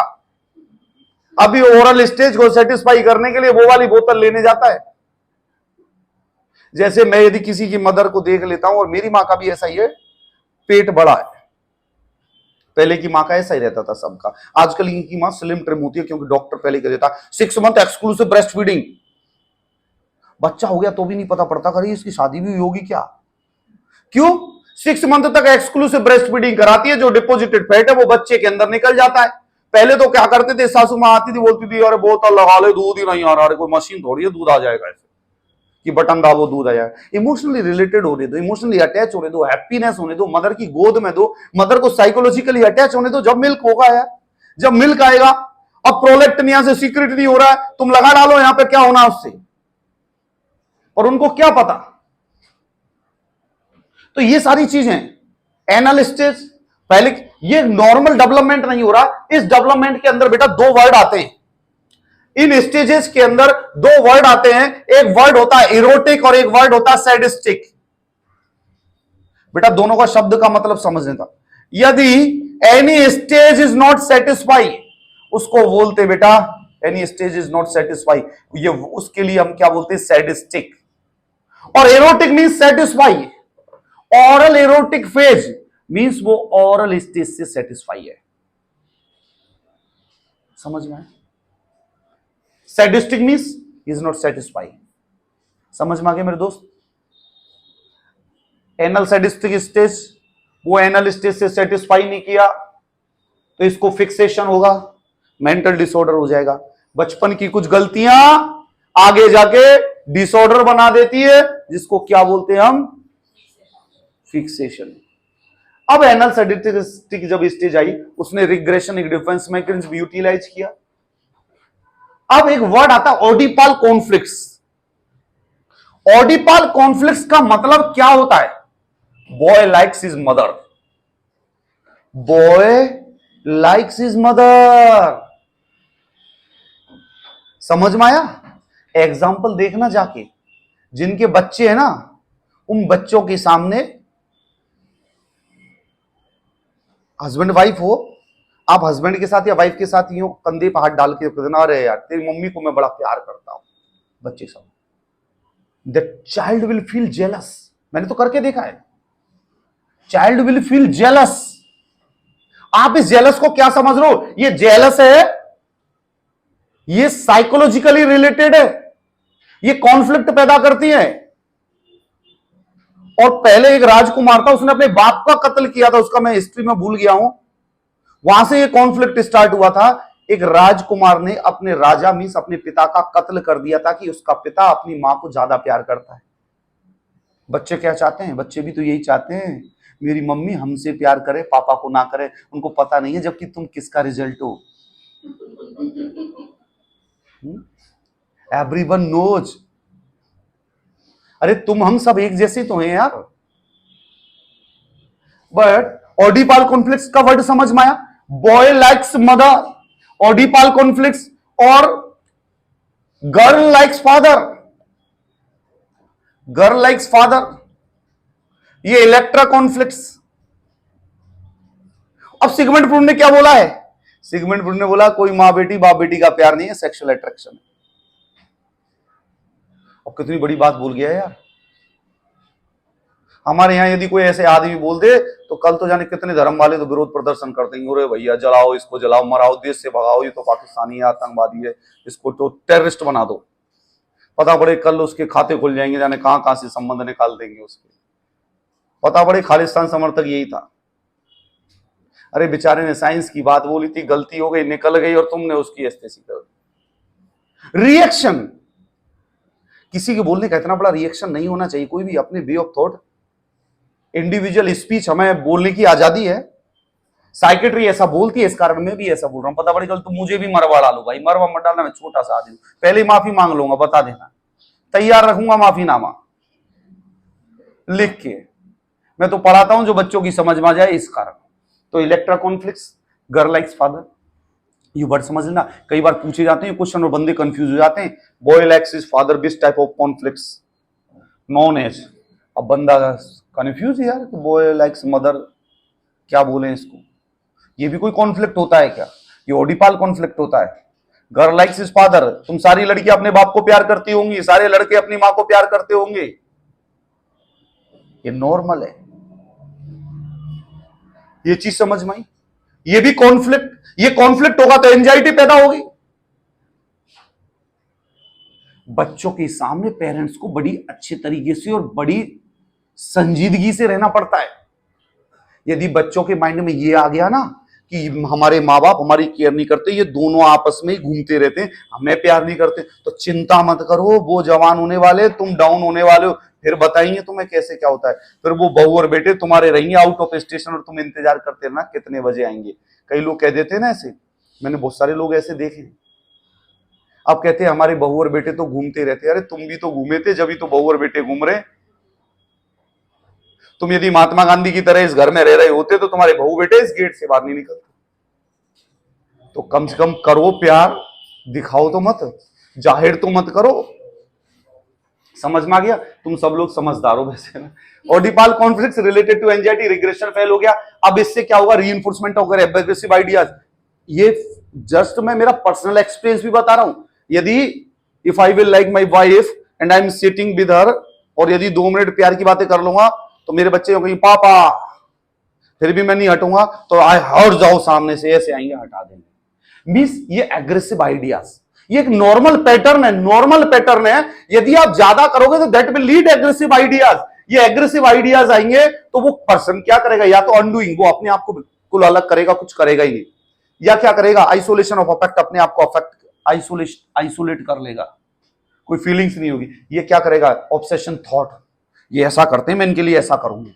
अभी ओरल स्टेज को सेटिस्फाई करने के लिए वो वाली बोतल लेने जाता है। जैसे मैं यदि किसी की मदर को देख लेता हूं, और मेरी मां का भी ऐसा ही है, पेट बड़ा है, पहले की मां का ऐसा ही रहता था सबका। आजकल इनकी मां स्लिम ट्रिम होती है क्योंकि डॉक्टर पहले कह देता 6 मंथ एक्सक्लूसिव ब्रेस्ट फीडिंग। बच्चा हो गया तो भी नहीं पता पड़ता अरे इसकी शादी भी होगी क्या। क्यों? 6 मंथ तक एक्सक्लूसिव ब्रेस्ट फीडिंग कराती है, जो डिपोजिटेड फैट है वो बच्चे के अंदर निकल जाता है। पहले तो क्या करते थे, सासू मां आती थी बोलती थी अरे बोतल लगा ले, दूध ही नहीं आ रहा, अरे कोई मशीन थोड़ी है दूध आ जाएगा ऐसे कि बटन दाबो दूध आ जाएगा। इमोशनली रिलेटेड होने दो, इमोशनली अटैच होने दो, हैप्पीनेस होने दो, मदर की गोद में दो, मदर को साइकोलॉजिकली अटैच होने दो। जब मिल्क होगा यार, जब मिल्क आएगा, अब प्रोलेक्टिन यहां से सीक्रेट नहीं हो रहा है, तुम लगा डालो यहां पे क्या होना उससे, और उनको क्या पता। तो ये सारी चीजें एनल स्टेज पहले, ये नॉर्मल डेवलपमेंट नहीं हो रहा। इस डेवलपमेंट के अंदर बेटा 2 वर्ड आते हैं, इन स्टेजेस के अंदर 2 वर्ड आते हैं। एक वर्ड होता है इरोटिक और एक वर्ड होता है सैडिस्टिक। बेटा दोनों का शब्द का मतलब समझने का। यदि any stage is not satisfy, उसको बोलते बेटा any stage is not satisfy, ये उसके लिए हम क्या बोलते हैं, सैडिस्टिक। और erotic means satisfy. Oral erotic phase means वो ऑरल स्टेज से सेटिस्फाई है। समझ में? Sadistic means is not satisfy. समझ में आ गया मेरे दोस्त? एनल सैडिस्टिक स्टेज, वो एनल स्टेज से सेटिस्फाई नहीं किया तो इसको फिक्सेशन होगा, मेंटल डिसऑर्डर हो जाएगा। बचपन की कुछ गलतियां आगे जाके डिसऑर्डर बना देती है, जिसको क्या बोलते हैं हम, फिक्सेशन। अब एनल सैडिस्टिक जब स्टेज आई, उसने रिग्रेशन, एक डिफेंस मैकेनिज्म यूटिलाइज किया। अब एक वर्ड आता है ओडिपल कॉन्फ्लिक्ट्स। ओडिपल कॉन्फ्लिक्ट्स का मतलब क्या होता है? Boy likes his mother, boy likes his mother. समझ में आया? एग्जाम्पल देखना जाके, जिनके बच्चे हैं ना, उन बच्चों के सामने हस्बैंड वाइफ हो, आप हस्बैंड के साथ या वाइफ के साथ यूं कंधे पर हाथ डाल के कहना, अरे यार तेरी मम्मी को मैं बड़ा प्यार करता हूं, बच्चे सब, that child will feel jealous. मैंने तो करके देखा है, चाइल्ड विल फील जेलस। आप इस जेलस को क्या समझ रहे हो? ये जेलस है, ये साइकोलॉजिकली रिलेटेड है, ये कॉन्फ्लिक्ट पैदा करती है। और पहले एक राजकुमार था, उसने अपने बाप का कत्ल किया था, उसका मैं हिस्ट्री में भूल गया हूं, वहां से ये कॉन्फ्लिक्ट स्टार्ट हुआ था। एक राजकुमार ने अपने राजा मींस अपने पिता का कत्ल कर दिया था कि उसका पिता अपनी मां को ज्यादा प्यार करता है। बच्चे क्या चाहते हैं? बच्चे भी तो यही चाहते हैं, मेरी मम्मी हमसे प्यार करे, पापा को ना करे। उनको पता नहीं है जबकि तुम किसका रिजल्ट हो। Everyone knows. अरे तुम हम सब एक जैसे तो हैं यार। बट ऑडिपल कॉन्फ्लिक्ट्स का वर्ड समझ में आया? Boy likes mother, oedipal conflicts, और girl likes father, girl likes father, ये इलेक्ट्रा कॉन्फ्लिक्ट्स। अब सिगमंड फ्रॉइड ने क्या बोला है? सिगमंड फ्रॉइड ने बोला कोई मां बेटी बाप बेटी का प्यार नहीं है, सेक्सुअल अट्रैक्शन। अब कितनी बड़ी बात बोल गया है यार। हमारे यहां यदि कोई ऐसे आदमी बोल दे तो कल तो जाने कितने धर्म वाले तो विरोध प्रदर्शन करते हैं, अरे भैया जलाओ इसको, जलाओ, मराओ, देश से भगाओ, ये तो पाकिस्तानी है, आतंकवादी है, इसको तो टेररिस्ट बना दो। पता पड़े कल उसके खाते खुल जाएंगे, जाने कहां कहां से संबंध निकाल देंगे उसके। पता पड़े खालिस्तान समर्थक यही था। अरे बेचारे ने साइंस की बात बोली थी, गलती हो गई, निकल गई, और तुमने उसकी एस्तेसी कर दी। रिएक्शन, किसी के बोलने का इतना बड़ा रिएक्शन नहीं होना चाहिए। कोई भी अपने way of thought, individual speech, हमें बोलने की आजादी है। साइकेट्री ऐसा बोलती है, इस कारण मैं भी ऐसा बोल रहा हूं। पता पड़ी कल तुम मुझे भी मरवा डालो, भाई मरवा मत डालना, मैं छोटा सा आदमी, पहले माफी मांग लूंगा, बता देना, तैयार रखूंगा माफीनामा लिख के। मैं तो पढ़ाता हूं जो बच्चों की समझ में आ जाए, इस कारण। तो Electra conflicts, girl likes father, ये वर्ड समझ लेना। कई बार पूछे जाते हैं क्वेश्चन और बंदे कंफ्यूज हो जाते हैं। Boy likes his father, this type of conflicts known as. अब बंदा कंफ्यूज है यार, बॉय लाइक्स मदर, क्या बोले इसको? ये भी कोई कॉन्फ्लिक्ट होता है क्या? ये ओडिपल कॉन्फ्लिक्ट होता है। गर्ल लाइक्स हिज फादर, तुम सारी लड़कियां अपने बाप को प्यार करती होंगी, सारे लड़के अपनी मां को प्यार करते होंगे, ये नॉर्मल है। ये चीज समझ में आई? ये भी कॉन्फ्लिक्ट, ये कॉन्फ्लिक्ट होगा तो एंजाइटी पैदा होगी। बच्चों के सामने पेरेंट्स को बड़ी अच्छे तरीके से और बड़ी संजीदगी से रहना पड़ता है। यदि बच्चों के माइंड में ये आ गया ना कि हमारे माँ बाप हमारी केयर नहीं करते, ये दोनों आपस में ही घूमते रहते हैं, हमें प्यार नहीं करते, तो चिंता मत करो, वो जवान होने वाले, तुम डाउन होने वाले हो, फिर बताएंगे तुम्हें कैसे क्या होता है। फिर वो बहू और बेटे तुम्हारे रहेंगे आउट ऑफ स्टेशन, और तुम इंतजार करते रहना कितने बजे आएंगे। कई लोग कह देते हैं ना ऐसे, मैंने बहुत सारे लोग ऐसे देखे। अब कहते हैं हमारे बहू और बेटे तो घूमते रहते। अरे तुम भी तो घूमे थे, जब भी तो बहू और बेटे घूम रहे। तुम यदि महात्मा गांधी की तरह इस घर में रह रहे होते तो तुम्हारे बहू बेटे इस गेट से बाहर नहीं निकलते। तो कम से कम करो प्यार, दिखाओ तो मत, जाहिर तो मत करो। समझ में आ गया? तुम सब लोग समझदार हो वैसे ना। Oedipal conflicts related to anxiety, regression fail हो गया। अब इससे क्या होगा? रीइंफोर्समेंट होकर एग्रेसिव आइडियाज। ये जस्ट मैं मेरा पर्सनल एक्सपीरियंस भी बता रहा हूं। यदि if I will like my wife and I am sitting with her, और यदि 2 मिनट प्यार की बातें कर लूंगा तो मेरे बच्चे हो गई पापा, फिर भी मैं नहीं हटूंगा तो आए हट जाओ सामने से, ऐसे आएंगे हटा देंगे। मींस ये एग्रेसिव आइडियाज, ये एक नॉर्मल पैटर्न है, नॉर्मल पैटर्न है। यदि आप ज्यादा करोगे तो that will lead aggressive ideas. ये एग्रेसिव आइडियाज आएंगे तो वो पर्सन क्या करेगा? या तो अनडूइंग, वो अपने आप को बिल्कुल अलग करेगा, कुछ करेगा ही नहीं, या क्या करेगा? आइसोलेशन ऑफ अफेक्ट, अपने आप को अफेक्ट आइसोलेट कर लेगा, कोई फीलिंग्स नहीं होगी। ये क्या करेगा? ऑब्सेशन थॉट, ये ऐसा करते हैं मैं इनके लिए ऐसा करूंगी,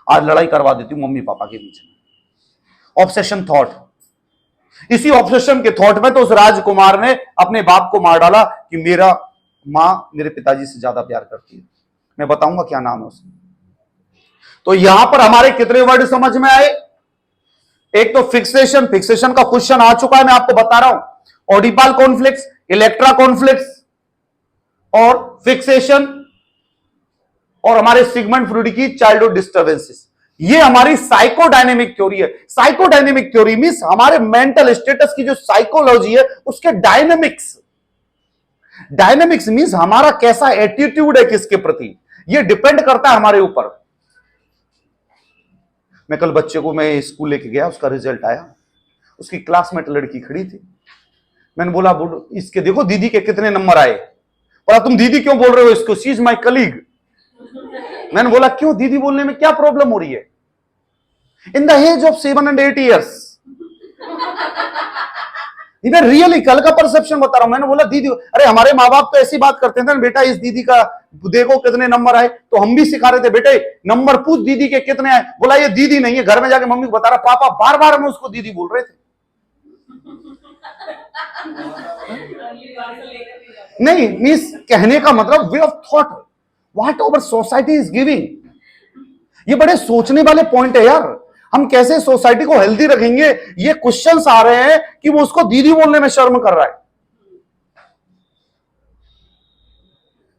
आज लड़ाई करवा देती हूं मम्मी पापा के बीच में। Obsession thought. इसी ऑब्सेशन के थॉट में तो उस राजकुमार ने अपने बाप को मार डाला कि मेरा मां मेरे पिताजी से ज्यादा प्यार करती है। मैं बताऊंगा क्या नाम है उसका। तो यहां पर हमारे कितने वर्ड समझ में आए? एक तो फिक्सेशन, फिक्सेशन का क्वेश्चन आ चुका है, मैं आपको बता रहा हूं। ऑडिपल कॉन्फ्लिक्ट्स, इलेक्ट्रा कॉन्फ्लिक्ट्स और फिक्सेशन, और हमारे सिगमंड फ्रॉइड की चाइल्डहुड डिस्टर्बेंसेस। ये हमारी साइकोडायनेमिक थ्योरी है। साइकोडायनेमिक थ्योरी मींस हमारे मेंटल स्टेटस की जो साइकोलॉजी है उसके डायनेमिक्स। डायनेमिक्स मींस हमारा कैसा एटीट्यूड है किसके प्रति, ये डिपेंड करता है हमारे ऊपर। मैं कल बच्चे को मैं स्कूल लेके गया, उसका रिजल्ट आया, उसकी क्लासमेट लड़की खड़ी थी। मैंने बोला इसके देखो दीदी के कितने नंबर आए। बोला तुम दीदी क्यों बोल रहे हो इसको, शी इज माई कलीग। मैंने बोला क्यों, दीदी बोलने में क्या प्रॉब्लम हो रही है? In the age of 7 and 8 years। इधर रियली कल का परसेप्शन बता रहा हूं। मैंने बोला दीदी, अरे हमारे माँ बाप तो ऐसी बात करते थे ना, बेटा इस दीदी का देखो कितने नंबर आए, तो हम भी सिखा रहे थे बेटे नंबर पूछ दीदी के कितने आए। बोला ये दीदी नहीं है, घर में जाके मम्मी को बता रहा, पापा बार बार हम उसको दीदी बोल रहे थे। नहीं मींस कहने का मतलब way of thought, what over society is giving. ये बड़े सोचने वाले पॉइंट है यार। हम कैसे सोसाइटी को हेल्दी रखेंगे, ये क्वेश्चंस आ रहे हैं कि वो उसको दीदी बोलने में शर्म कर रहा है।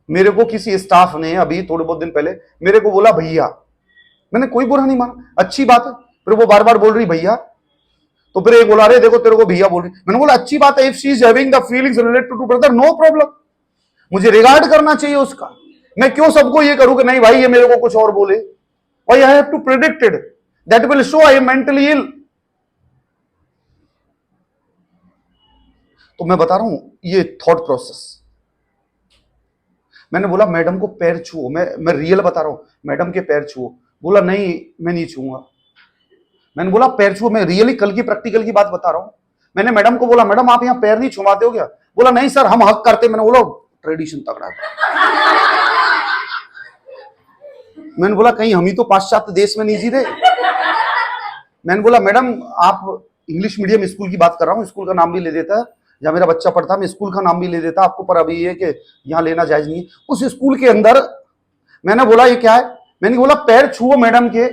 मेरे को किसी स्टाफ ने अभी थोड़े बहुत दिन पहले मेरे को बोला भैया, मैंने कोई बुरा नहीं माना, अच्छी बात है। फिर वो बार बार बोल रही भैया, तो फिर एक बोला अरे देखो तेरे को भैया बोल रही। मैंने बोला अच्छी बात है, if she is having the feelings related to brother no problem, मुझे रिगार्ड करना चाहिए उसका। मैं क्यों सबको ये करूं कि नहीं भाई ये मेरे को कुछ और बोले, और I have to predicted that will show I am mentally ill. तो मैं बता रहा हूं ये थॉट प्रोसेस। मैंने बोला मैडम को पैर छुओ, मैं रियल बता रहा हूं, मैडम के पैर छुओ। बोला नहीं मैं नहीं छूंगा। मैंने बोला पैर छुओ, मैं रियली कल की प्रैक्टिकल की बात बता रहा हूं। मैंने मैडम को बोला मैडम आप यहां पैर नहीं छुवाते हो क्या? बोला नहीं सर हम हक करते। मैंने बोला ट्रेडिशन तगड़ा है। मैंने बोला कहीं हम ही तो पाश्चात्य देश में नहीं जी रहे। मैंने बोला मैडम आप इंग्लिश मीडियम स्कूल की बात कर रहा हूँ, स्कूल का नाम भी ले देता, जहां मेरा बच्चा पढ़ता मैं स्कूल का नाम भी ले देता आपको, पर अभी ये कि यहां लेना जायज नहीं है। उस स्कूल के अंदर मैंने बोला ये क्या है, मैंने बोला पैर छुओ मैडम के।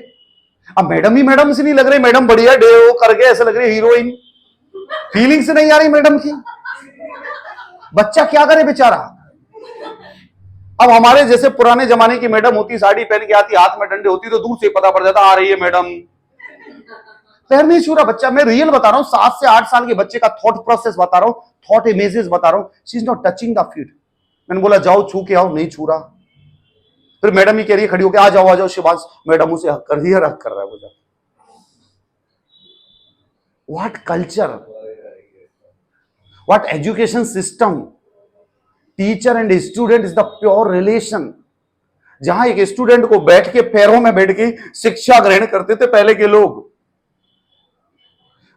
अब मैडम ही मैडम से नहीं लग रही, मैडम बढ़िया डे वो करके ऐसे लग रही हीरोइन, फीलिंग से नहीं आ रही मैडम की। बच्चा क्या करे बेचारा। अब हमारे जैसे पुराने जमाने की मैडम होती, साड़ी पहन के आती, हाथ में डंडे होती, तो दूर से पता पड़ जाता आ रही है मैडम। पैर नहीं छू रहा बच्चा। मैं रियल बता रहा हूं, 7 से 8 साल के बच्चे का थॉट प्रोसेस बता रहा हूं, थॉट इमेजेस बता रहा हूं। She is not touching the feet. मैंने बोला जाओ छू के आओ, नहीं छू रहा। फिर मैडम ही कह रही है खड़ी होकर आ जाओ शिवांश, मैडम उसे हक कर दिया, हक कर रहा है मुझे। What culture, what education system. Teacher and student is the pure relation. जहां एक स्टूडेंट को बैठ के पैरों में बैठ के शिक्षा ग्रहण करते थे पहले के लोग।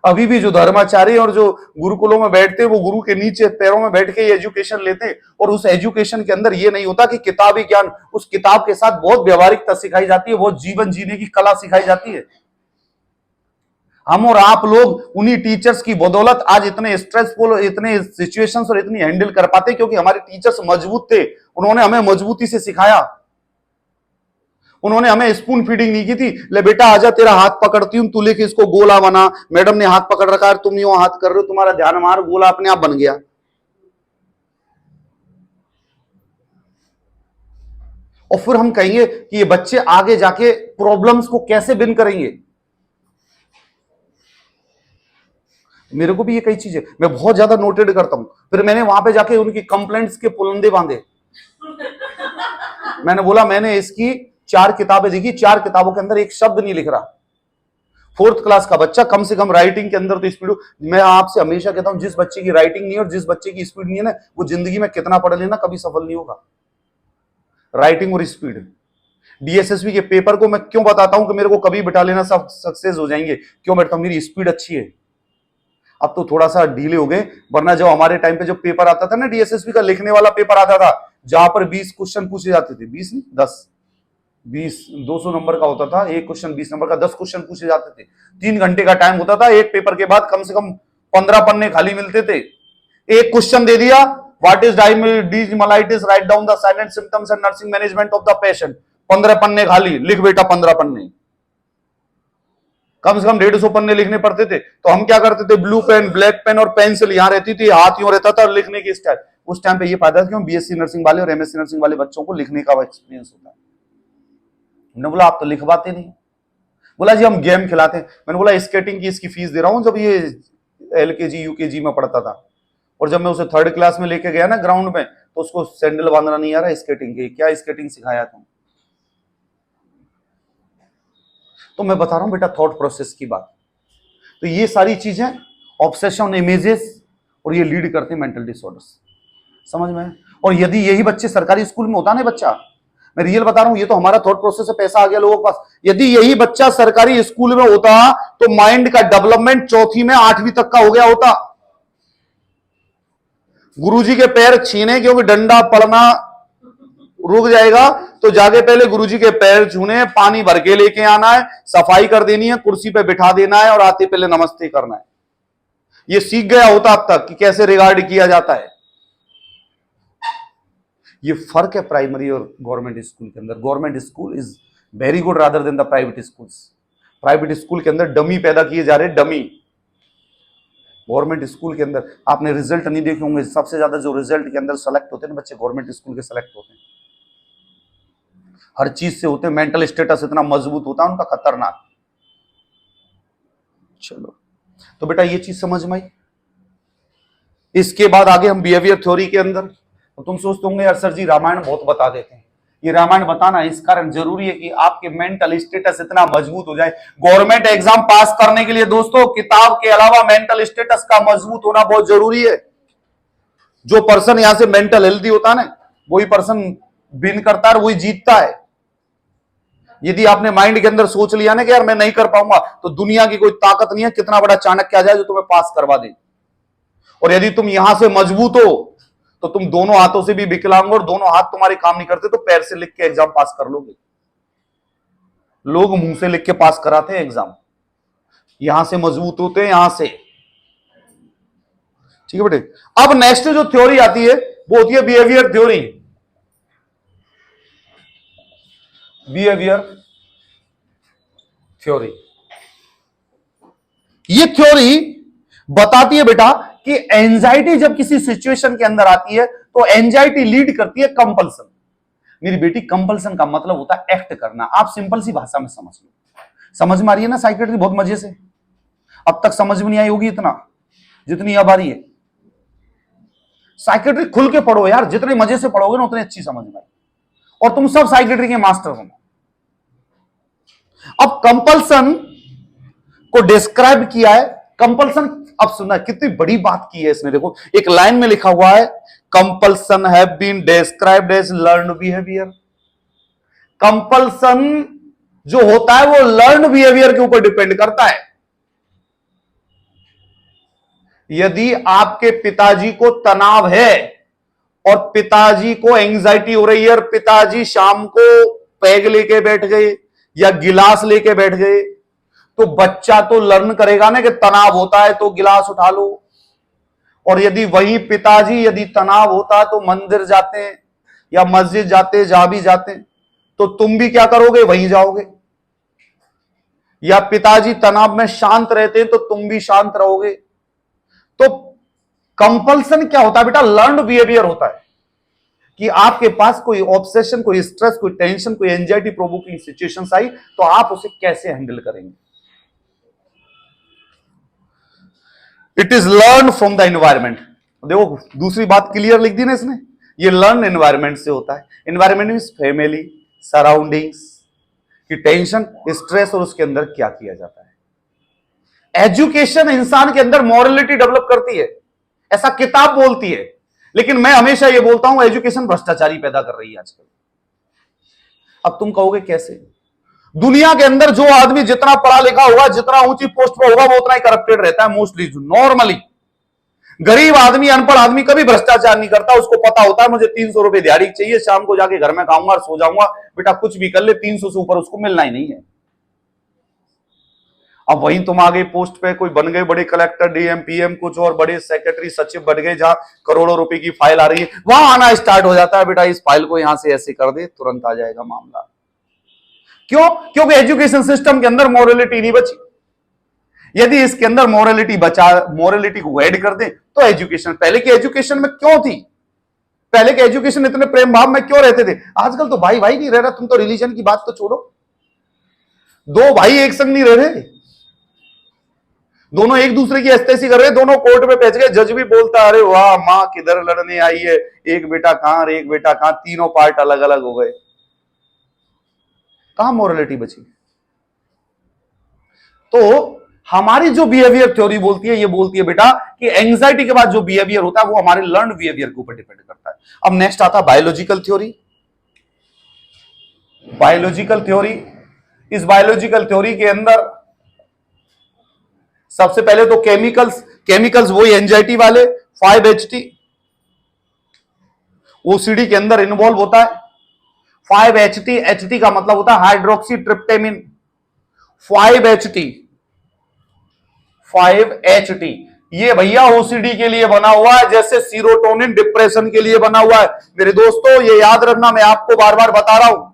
अभी भी जो धर्माचार्य और जो गुरुकुलों में बैठते वो गुरु के नीचे पैरों में बैठ के एजुकेशन लेते, और उस एजुकेशन के अंदर ये नहीं होता कि किताबी ज्ञान, उस किताब के साथ बहुत व्यवहारिकता सिखाई जाती है, बहुत जीवन जीने की कला सिखाई जाती है। हम और आप लोग उन्हीं टीचर्स की बदौलत आज इतने स्ट्रेसफुल, इतने सिचुएशंस और इतनी हैंडल कर पाते क्योंकि हमारे टीचर्स मजबूत थे। उन्होंने हमें मजबूती से सिखाया। उन्होंने हमें स्पून फीडिंग नहीं की थी, ले बेटा आजा तेरा हाथ पकड़ती हूं, तू लेके इसको गोला बना, मैडम ने हाथ पकड़ रखा है तुम यूं हाथ कर रहे हो, तुम्हारा ध्यान मार, गोला अपने आप बन गया। और फिर हम कहेंगे कि ये बच्चे आगे जाके प्रॉब्लम्स को कैसे विन करेंगे। मेरे को भी ये कई चीजें मैं बहुत ज्यादा नोटेड करता हूं। फिर मैंने वहां पे जाके उनकी कंप्लेंट्स के पुलंदे बांधे। मैंने बोला मैंने इसकी 4 किताबें देखी, 4 किताबों के अंदर एक शब्द नहीं लिख रहा। 4th क्लास का बच्चा कम से कम राइटिंग के अंदर तो स्पीड। मैं आपसे हमेशा कहता हूं जिस बच्चे की राइटिंग नहीं है और जिस बच्चे की स्पीड नहीं है ना, वो जिंदगी में कितना पढ़ लेना कभी सफल नहीं होगा। राइटिंग और स्पीड। डीएसएसबी के पेपर को मैं क्यों बताता हूं कि मेरे को कभी बिठा लेना सब सक्सेस हो जाएंगे, क्यों बैठता हूं, मेरी स्पीड अच्छी है। अब तो थोड़ा सा ढीले हो गए, वरना जो हमारे टाइम पे जो पेपर आता था ना डीएसएसबी का, लिखने वाला पेपर आता था जहां पर 20 क्वेश्चन पूछे जाते थे, 20 नहीं 10, 20 200 नंबर का होता था, एक क्वेश्चन 20 नंबर का, 10 क्वेश्चन पूछे जाते थे, 3 घंटे का टाइम होता था। एक पेपर के बाद कम से कम 15 पन्ने खाली मिलते थे। एक क्वेश्चन दे दिया, what is dermatitis, write down the silent symptoms and nursing management of the patient. 15 पन्ने खाली, लिख बेटा 15 पन्ने। कम से कम 150 पन्ने लिखने पड़ते थे। तो हम क्या करते थे, ब्लू पेन, ब्लैक पेन और पेंसिल यहां रहती थी, हाथ यूं रहता था और लिखने की स्टाइल। उस टाइम पे ये फायदा था कि बीएससी नर्सिंग वाले और एमएससी नर्सिंग वाले बच्चों को लिखने का एक्सपीरियंस होता है। हमने बोला आप तो लिखवाते नहीं। बोला जी हम गेम खिलाते हैं। मैंने बोला स्केटिंग की इसकी फीस दे रहा हूं, जब ये LKG UKG में पढ़ता था, और जब मैं उसे 3rd क्लास में लेके गया ना ग्राउंड में, तो उसको सैंडल बांधना नहीं आ रहा स्केटिंग के, क्या स्केटिंग सिखाया तुम? तो मैं बता रहा हूं बेटा थॉट प्रोसेस की बात। तो ये सारी चीजें ऑब्सेशन, इमेजेस, और ये लीड करते हैं मेंटल डिसऑर्डर्स, समझ में? और यदि यही बच्चे सरकारी स्कूल में होता ना बच्चा, मैं रियल बता रहा हूं, ये तो हमारा थॉट प्रोसेस है, पैसा आ गया लोगों के पास, यदि यही बच्चा सरकारी स्कूल में होता तो माइंड का डेवलपमेंट 4वीं में 8वीं तक का हो गया होता। गुरुजी के पैर छीने क्योंकि डंडा पड़ना रुक जाएगा, तो जाके पहले गुरुजी के पैर छूने, पानी भर के लेके आना है, सफाई कर देनी है, कुर्सी पे बिठा देना है, और आते पहले नमस्ते करना है। ये सीख गया होता अब तक कि कैसे रिगार्ड किया जाता है। ये फर्क है प्राइमरी और गवर्नमेंट स्कूल के अंदर। Government school is very good rather than the private schools. Private school के अंदर डमी पैदा किए जा रहे, डमी। गवर्नमेंट स्कूल के अंदर आपने रिजल्ट नहीं देखे होंगे, सबसे ज्यादा जो रिजल्ट के अंदर सेलेक्ट होते हैं ना बच्चे, गवर्नमेंट स्कूल के सेलेक्ट होते हैं, हर चीज से होते हैं। मेंटल स्टेटस इतना मजबूत होता है उनका, खतरनाक। चलो, तो बेटा ये चीज समझ में आई। इसके बाद आगे हम बिहेवियर थ्योरी के अंदर, तो तुम सोचते होंगे यार सर जी रामायण बहुत बता देते हैं। ये रामायण बताना इस कारण जरूरी है कि आपके मेंटल स्टेटस इतना मजबूत हो जाए। गवर्नमेंट एग्जाम पास करने के लिए दोस्तों किताब के अलावा मेंटल स्टेटस का मजबूत होना बहुत जरूरी है। जो पर्सन यहां से मेंटल हेल्दी होता है ना, वही पर्सन विन करता है, वही जीतता है। यदि आपने माइंड के अंदर सोच लिया ना कि यार मैं नहीं कर पाऊंगा, तो दुनिया की कोई ताकत नहीं है कितना बड़ा चाणक्य आ जाए जो तुम्हें पास करवा दे। और यदि तुम यहां से मजबूत हो तो तुम दोनों हाथों से भी विकलांग, और दोनों हाथ तुम्हारे काम नहीं करते तो पैर से लिख के एग्जाम पास कर लोगे। लोग मुंह से लिख के पास कराते हैं एग्जाम, यहां से मजबूत होते हैं, यहां से। ठीक है बेटे। अब नेक्स्ट जो थ्योरी आती है वो होती है बिहेवियर थ्योरी। बिहेवियर थ्योरी, ये थ्योरी बताती है बेटा कि एंजाइटी जब किसी सिचुएशन के अंदर आती है तो एंजाइटी लीड करती है कंपल्सन। मेरी बेटी, कंपल्सन का मतलब होता है एक्ट करना। आप सिंपल सी भाषा में समझ लो, समझ में आ रही है ना साइकेट्री? बहुत मजे से, अब तक समझ में नहीं आई होगी इतना जितनी अब आ रही है। साइकेट्री खुल के पढ़ो यार, जितने मजे से पढ़ोगे ना उतनी अच्छी समझ में आई, और तुम सब साइकेट्री के मास्टर हो। अब कंपल्सन को डिस्क्राइब किया है। कंपल्सन, अब सुना कितनी बड़ी बात की है इसने, देखो एक लाइन में लिखा हुआ है, compulsion have been described as learned behaviour. Compulsion जो होता है वो लर्न्ड बिहेवियर के ऊपर डिपेंड करता है। यदि आपके पिताजी को तनाव है और पिताजी को एंजाइटी हो रही है, और पिताजी शाम को पैग लेके बैठ गए या गिलास लेके बैठ गए, तो बच्चा तो लर्न करेगा ना कि तनाव होता है तो गिलास उठा लो। और यदि वही पिताजी, यदि तनाव होता है तो मंदिर जाते हैं या मस्जिद जाते, जहां भी जाते हैं, तो तुम भी क्या करोगे? वहीं जाओगे। या पिताजी तनाव में शांत रहते हैं तो तुम भी शांत रहोगे। तो कंपल्सन क्या होता है बेटा? लर्न्ड बिहेवियर होता है कि आपके पास कोई ऑब्सेशन, कोई स्ट्रेस, कोई टेंशन, कोई एंजाइटी प्रोवोकिंग सिचुएशंस आई तो आप उसे कैसे हैंडल करेंगे। It is learn from the environment. देखो दूसरी बात क्लियर लिख दी ना इसने, ये लर्न एनवायरमेंट से होता है। एनवायरमेंट मींस फैमिली, सराउंडिंग्स की टेंशन, स्ट्रेस, और उसके अंदर क्या किया जाता है। एजुकेशन इंसान के अंदर मॉरलिटी डेवलप करती है, ऐसा किताब बोलती है। लेकिन मैं हमेशा ये बोलता हूं एजुकेशन भ्रष्टाचारी पैदा कर रही है आजकल। अब तुम कहोगे कैसे? दुनिया के अंदर जो आदमी जितना पढ़ा लिखा होगा, जितना ऊंची पोस्ट पर होगा, वो उतना ही करप्टेड रहता है मोस्टली, नॉर्मली। गरीब आदमी, अनपढ़ आदमी कभी भ्रष्टाचार नहीं करता। उसको पता होता है मुझे 300 रुपए दिहाड़ी चाहिए, शाम को जाके घर में खाऊंगा और सो जाऊंगा। बेटा कुछ भी कर ले, 300 से ऊपर उसको मिलना ही नहीं है। अब वहीं तुम आगे पोस्ट पे कोई बन गए, बड़े कलेक्टर, डीएम, पीएम, कुछ और बड़े सेक्रेटरी, सचिव बन गए, जहां करोड़ों रुपए की फाइल आ रही है, वहां आना स्टार्ट हो जाता है, बेटा इस फाइल को यहां से ऐसे कर दे, तुरंत आ जाएगा मामला। क्यों? क्योंकि एजुकेशन सिस्टम के अंदर मोरलिटी नहीं बची। यदि इसके अंदर मोरलिटी बचा, मोरलिटी को ऐड कर दे तो एजुकेशन, पहले की एजुकेशन में क्यों थी? पहले के एजुकेशन इतने प्रेम भाव में क्यों रहते थे? आजकल तो भाई भाई नहीं रह रहा। तुम तो रिलीजन की बात तो छोड़ो, दो भाई एक संग नहीं रह रहे, दोनों एक दूसरे की एस्तेसी कर रहे, दोनों कोर्ट में पहुंच गए, जज भी बोलता अरे वाह मां किधर लड़ने आई है, एक बेटा कहां और एक बेटा कहां, तीनों पार्ट अलग अलग हो गए, कहां मोरलिटी बची। तो हमारी जो बिहेवियर थ्योरी बोलती है, ये बोलती है बेटा कि एंजाइटी के बाद जो बिहेवियर होता है वो हमारे लर्न बिहेवियर के ऊपर डिपेंड करता है। अब नेक्स्ट आता है बायोलॉजिकल थ्योरी। बायोलॉजिकल थ्योरी, इस बायोलॉजिकल थ्योरी के अंदर सबसे पहले तो केमिकल्स वही एंजाइटी वाले 5-HT ओसीडी के अंदर इन्वॉल्व होता है। 5-HT, HT का मतलब होता है हाइड्रोक्सी ट्रिप्टेमिन। 5-HT, 5-HT ये भैया ओसीडी के लिए बना हुआ है, जैसे सीरोटोनिन डिप्रेशन के लिए बना हुआ है। मेरे दोस्तों ये याद रखना, मैं आपको बार बार बता रहा हूं,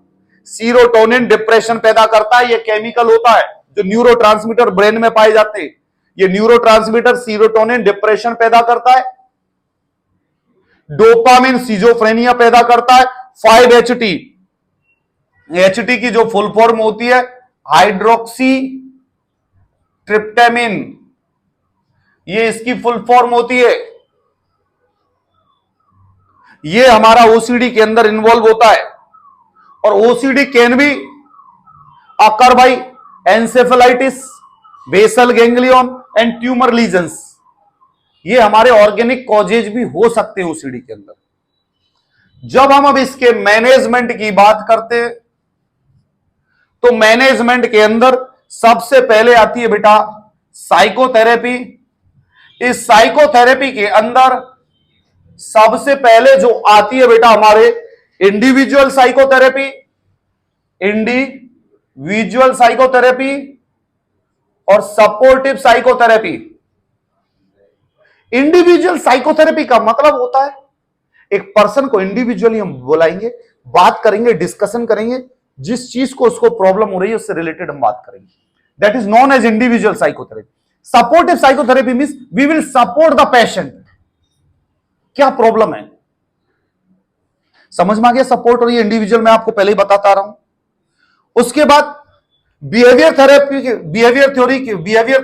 सीरोटोनिन डिप्रेशन पैदा करता है, ये केमिकल होता है जो न्यूरोट्रांसमीटर ब्रेन में पाए जाते हैं। ये न्यूरोट्रांसमीटर सीरोटोनिन डिप्रेशन पैदा करता है, डोपामिन सिजोफ्रेनिया पैदा करता है। 5-HT, HT की जो फुल फॉर्म होती है हाइड्रोक्सी ट्रिप्टेमिन, ये इसकी फुल फॉर्म होती है। ये हमारा ओसीडी के अंदर इन्वॉल्व होता है, और OCD can be occur by encephalitis, basal ganglion and tumour lesions. ये हमारे ऑर्गेनिक कॉजेज भी हो सकते हैं ओसीडी के अंदर। जब हम अब इसके मैनेजमेंट की बात करते हैं, तो मैनेजमेंट के अंदर सबसे पहले आती है बेटा साइकोथेरेपी। इस साइकोथेरेपी के अंदर सबसे पहले जो आती है बेटा हमारे इंडिविजुअल साइकोथेरेपी, इंडिविजुअल साइकोथेरेपी और सपोर्टिव साइकोथेरेपी। इंडिविजुअल साइकोथेरेपी का मतलब होता है एक पर्सन को इंडिविजुअली हम बुलाएंगे, बात करेंगे, डिस्कशन करेंगे, जिस चीज को उसको प्रॉब्लम हो रही है उससे रिलेटेड हम बात करेंगे, that is known as individual psychotherapy. Supportive psychotherapy means we will support the patient, क्या प्रॉब्लम है, समझ में आ गया। सपोर्ट और ये इंडिविजुअल मैं आपको पहले ही बताता रहा हूं। उसके बाद बिहेवियर थेरेपी, बिहेवियर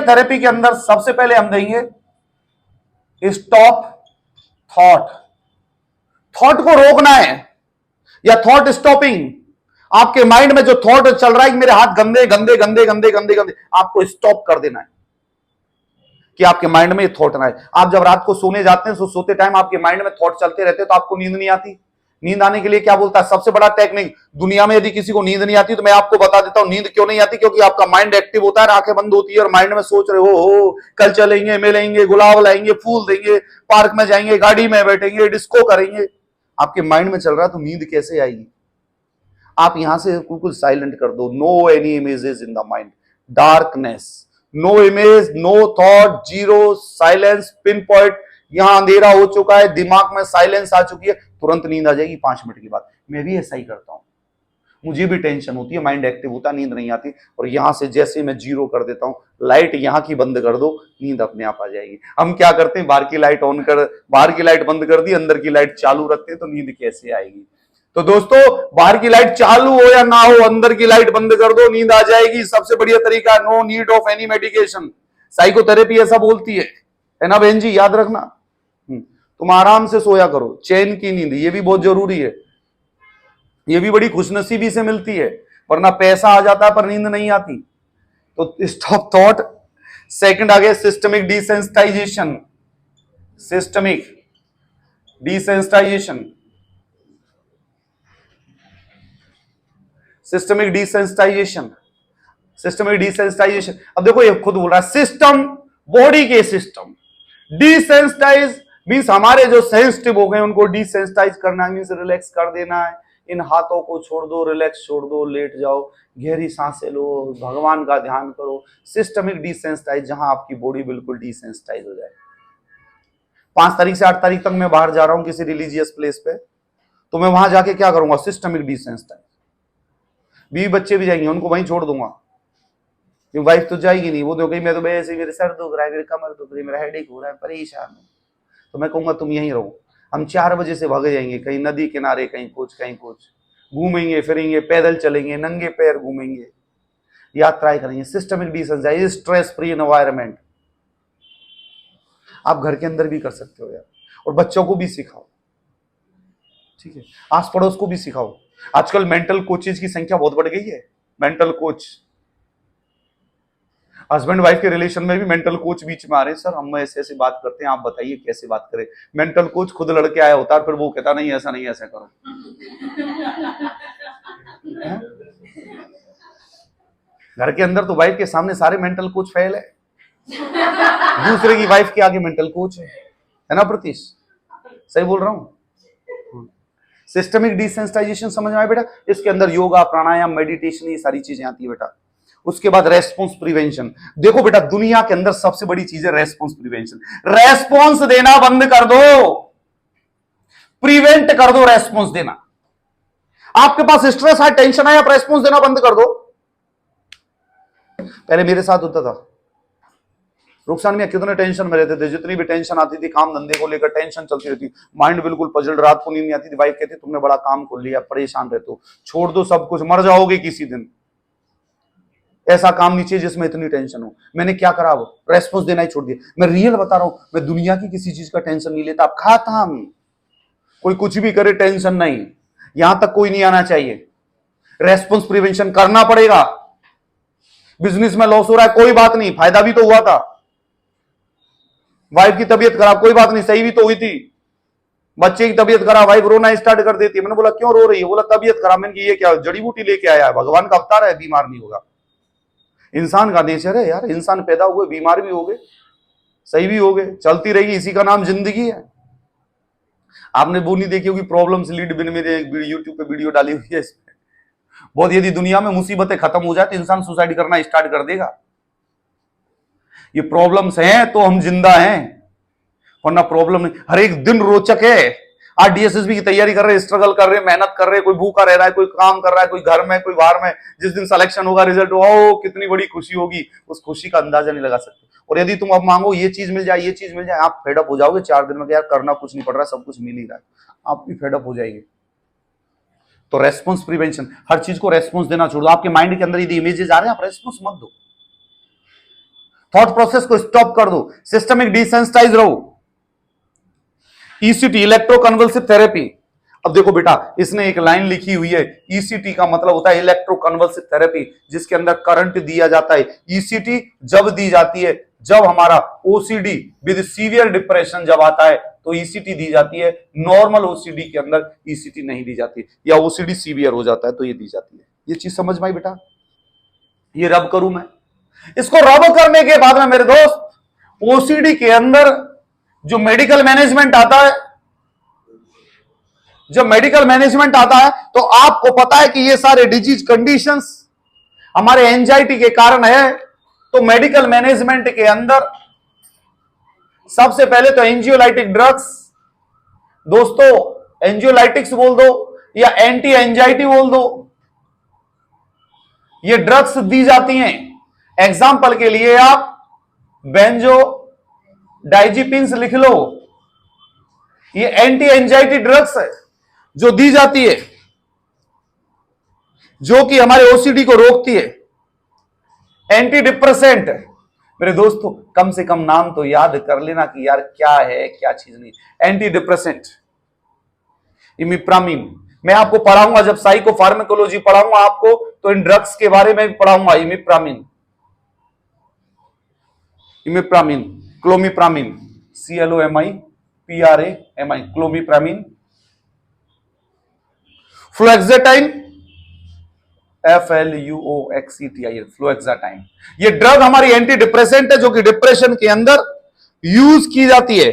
थेरेपी के अंदर सबसे पहले हम देंगे स्टॉप थॉट। थॉट को रोकना है, या थॉट स्टॉपिंग। आपके माइंड में जो थॉट चल रहा है कि मेरे हाथ गंदे गंदे गंदे गंदे गंदे गंदे, आपको स्टॉप कर देना है कि आपके माइंड में थॉट ना आए। आप जब रात को सोने जाते हैं तो सोते टाइम आपके माइंड में थॉट चलते रहते हैं, तो आपको नींद नहीं आती। नींद आने के लिए क्या बोलता है, सबसे बड़ा टेक्निक दुनिया में, यदि किसी को नींद नहीं आती तो मैं आपको बता देता हूं नींद क्यों नहीं आती, क्योंकि आपका माइंड एक्टिव होता है, आंखें बंद होती है और माइंड में सोच रहे हो कल चलेंगे, मिलेंगे, गुलाब लाएंगे, फूल देंगे, पार्क में जाएंगे, गाड़ी में बैठेंगे, डिस्को करेंगे, आपके माइंड में चल रहा है, तो नींद कैसे आएगी। आप यहां से बिल्कुल साइलेंट कर दो, no any images in the mind, darkness, no image, no thought, zero silence, pin point, यहां अंधेरा हो चुका है, दिमाग में साइलेंस आ चुकी है, तुरंत नींद आ जाएगी 5 मिनट के बाद। मैं भी ऐसा ही करता हूं, मुझे भी टेंशन होती है, माइंड एक्टिव होता है, नींद नहीं आती, और यहां से जैसे मैं जीरो कर देता हूं, लाइट यहां की बंद कर दो, नींद अपने आप आ जाएगी। हम क्या करते हैं, बाहर की लाइट बाहर की लाइट बंद कर दी, अंदर की लाइट चालू रखते हैं, तो नींद कैसे आएगी। तो दोस्तों बाहर की लाइट चालू हो या ना हो, अंदर की लाइट बंद कर दो, नींद आ जाएगी। सबसे बढ़िया तरीका, no need of any medication. Psychotherapy ऐसा बोलती है ना बहन जी, याद रखना। तुम आराम से सोया करो, चैन की नींद, ये भी बहुत जरूरी है, ये भी बड़ी खुशनसीबी से मिलती है, वरना पैसा आ जाता है पर नींद नहीं आती। तो स्टॉप थॉट। सेकंड आ गया systemic desensitisation. Systemic desensitisation, systemic desensitisation, systemic desensitisation. अब देखो ये खुद बोल रहा है, सिस्टम, बॉडी के सिस्टम। डिसेंसिटाइज मींस हमारे जो सेंसिटिव हो गए उनको डिसेंसिटाइज करना मींस रिलैक्स कर देना है। इन हाथों को छोड़ दो, रिलैक्स छोड़ दो, लेट जाओ, गहरी सांसें लो, भगवान का ध्यान करो। सिस्टमिक डिसेंसिटाइज, जहां आपकी बॉडी बिल्कुल डिसेंसिटाइज हो जाए। 5 तारीख से 8 तारीख तक मैं बाहर जा रहा हूं किसी रिलीजियस प्लेस पे, तो मैं वहां जाके क्या करूंगा, सिस्टमिक डिसेंसिटाइज। बीवी बच्चे भी जाएंगे, उनको वहीं छोड़ दूंगा, वाइफ तो जाएगी नहीं, वो तो कहीं मैं तो ऐसे मेरे सर दुख रहा है, मेरे कमर दुख रही है, मेरा हेडेक हो रहा है, परेशान हूं, तो मैं कहूंगा तुम यहीं रहो। हम 4 बजे से भाग जाएंगे, कहीं नदी किनारे, कहीं कुछ कहीं कुछ, घूमेंगे फिरेंगे, पैदल चलेंगे, नंगे पैर घूमेंगे, यात्राएं करेंगे, systemic desensitisation, stress free environment. आप घर के अंदर भी कर सकते हो यार, और बच्चों को भी सिखाओ, ठीक है, आस पड़ोस को भी सिखाओ। आजकल मेंटल कोचेज की संख्या बहुत बढ़ गई है। मेंटल कोच, हस्बैंड वाइफ के रिलेशन में भी मेंटल कोच बीच में आ रहे हैं। सर हम ऐसे ऐसे बात करते हैं, आप बताइए कैसे बात करें। मेंटल कोच खुद लड़के आया होता है, फिर वो कहता नहीं ऐसा नहीं, ऐसा करो। घर के अंदर तो वाइफ के सामने सारे मेंटल कोच फेल है, दूसरे की वाइफ के आगे मेंटल कोच है ना प्रतीश? सही बोल रहा हूं? सिस्टमिक डिसेंसिटाइजेशन समझ में आया बेटा? इसके अंदर योगा, प्राणायाम, मेडिटेशन, ये सारी चीजें आती है बेटा। उसके बाद रेस्पॉन्स प्रिवेंशन। देखो बेटा, दुनिया के अंदर सबसे बड़ी चीज है रेस्पॉन्स प्रिवेंशन। रेस्पॉन्स देना बंद कर दो, प्रिवेंट कर दो रेस्पॉन्स देना। आपके पास स्ट्रेस है, टेंशन है, आप रेस्पॉन्स देना बंद कर दो। पहले मेरे साथ होता था, रुखसान मियां कितने टेंशन में रहते थे, जितनी भी टेंशन आती थी काम धंधे को लेकर टेंशन चलती रहती, माइंड बिल्कुल पजल्ड, रात को नींद नहीं आती थी। वाइफ कहती तुमने बड़ा काम खोल लिया, परेशान रहते हो, छोड़ दो सब कुछ, मर जाओगे किसी दिन, ऐसा काम नहीं चाहिए जिसमें इतनी टेंशन हो। मैंने क्या करा, वो रेस्पॉन्स देना ही छोड़ दिया। मैं रियल बता रहा हूं, मैं दुनिया की किसी चीज का टेंशन नहीं लेता। अब खाता हम, कोई कुछ भी करे टेंशन नहीं, यहां तक कोई नहीं आना चाहिए। रेस्पॉन्स प्रिवेंशन करना पड़ेगा। बिजनेस में लॉस हो रहा है, कोई बात नहीं, फायदा भी तो हुआ था। वाइफ की तबीयत खराब, कोई बात नहीं, सही भी तो हुई थी। बच्चे की तबीयत खराब, वाइफ रोना स्टार्ट कर देती है। मैंने बोला क्यों रो रही है? बोला तबीयत खराब। मैंने ये क्या जड़ी बूटी लेके आया है? भगवान का अवतार है, बीमार नहीं होगा। इंसान का नेचर है यार, इंसान पैदा हुए, बीमार भी हो गए, सही भी हो गए, चलती रहेगी, इसी का नाम जिंदगी है। आपने वो नहीं देखी होगी प्रॉब्लम्स लीड बिन, मेरे यूट्यूब पे वीडियो डाली हुई है इसमें। बहुत, यदि दुनिया में मुसीबतें खत्म हो जाए तो इंसान सुसाइड करना स्टार्ट कर देगा। ये प्रॉब्लम्स हैं तो हम जिंदा हैं, वरना प्रॉब्लम नहीं। हर एक दिन रोचक है। आज डीएसएसबी की तैयारी कर रहे हैं, स्ट्रगल कर रहे हैं, मेहनत कर रहे हैं, कोई भूखा रह रहा है, कोई काम कर रहा है, कोई घर में, कोई बाहर में। जिस दिन सिलेक्शन होगा, रिजल्ट होगा, ओ कितनी बड़ी खुशी होगी, उस खुशी का अंदाजा नहीं लगा सकते। और यदि तुम अब मांगो ये चीज मिल जाए, ये चीज मिल जाए, आप फेडअप हो जाओगे 4 दिन में। यार करना कुछ नहीं पड़ रहा, सब कुछ मिल ही रहा है, आप भी फेडअप हो जाएंगे। तो रेस्पॉन्स प्रिवेंशन, हर चीज को रेस्पॉन्स देना छोड़ दो। आपके माइंड के अंदर यदि इमेजेस आ रहे हैं, आप रेस्पॉन्स मत दो, थॉट प्रोसेस को स्टॉप कर दो, सिस्टमिक डिसेंसिटाइज रहो। ECT, electroconvulsive therapy. अब देखो बेटा, इसने एक लाइन लिखी हुई है, ईसीटी का मतलब होता है इलेक्ट्रोकन्वल्सिव थेरेपी, जिसके अंदर करंट दिया जाता है। ईसीटी जब दी जाती है, जब हमारा ओसीडी विद सीवियर डिप्रेशन जब आता है तो ईसीटी दी जाती है। नॉर्मल ओसीडी के अंदर ईसीटी नहीं दी जाती, या ओसीडी सीवियर हो जाता है तो ये दी जाती है। ये चीज समझ में आई बेटा? ये रब करूं मैं, इसको रब करने के बाद में मेरे दोस्त, ओसीडी के अंदर जो मेडिकल मैनेजमेंट आता है, जब मेडिकल मैनेजमेंट आता है तो आपको पता है कि ये सारे डिजीज कंडीशंस हमारे एंजाइटी के कारण है। तो मेडिकल मैनेजमेंट के अंदर सबसे पहले तो एंजियोलाइटिक ड्रग्स, दोस्तों एंजियोलाइटिक्स बोल दो या एंटी एंजाइटी बोल दो, ये ड्रग्स दी जाती हैं। एग्जाम्पल के लिए आप बेंजो डाइजिपिन्स लिख लो, ये एंटी एंजाइटी ड्रग्स है जो दी जाती है, जो कि हमारे ओसीडी को रोकती है। एंटी डिप्रेसेंट, मेरे दोस्तों कम से कम नाम तो याद कर लेना कि यार क्या है क्या चीज नहीं। एंटी डिप्रेसेंट इमिप्रामिन, मैं आपको पढ़ाऊंगा जब साइको फार्माकोलॉजी पढ़ाऊंगा आपको, तो इन ड्रग्स के बारे में भी पढ़ाऊंगा। इमिप्रामिन, इमिप्रामिन, क्लोमिप्रामिन, CLOMIPRAMI, क्लोमिप्रामिन, फ्लोएक्सेटाइन, FLUOXETIN, फ्लोएक्सेटाइन। ये ड्रग हमारी एंटी डिप्रेसेंट है जो कि डिप्रेशन के अंदर यूज की जाती है।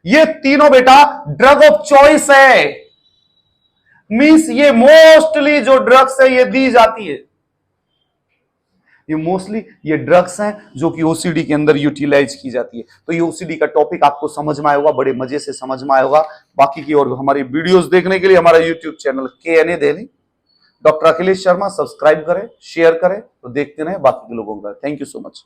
ये तीनों बेटा ड्रग ऑफ चॉइस है, मींस ये मोस्टली जो ड्रग्स है ये दी जाती है। ये मोस्टली ये ड्रग्स हैं जो कि ओसीडी के अंदर यूटिलाइज की जाती है। तो ये ओसीडी का टॉपिक आपको समझ में आया होगा, बड़े मजे से समझ में आया होगा। बाकी की और हमारी वीडियोस देखने के लिए हमारा YouTube channel KNA Delhi doctor Akhilesh Sharma subscribe करें, शेयर करें, तो देखते रहें बाकी के लोगों का। Thank you so much.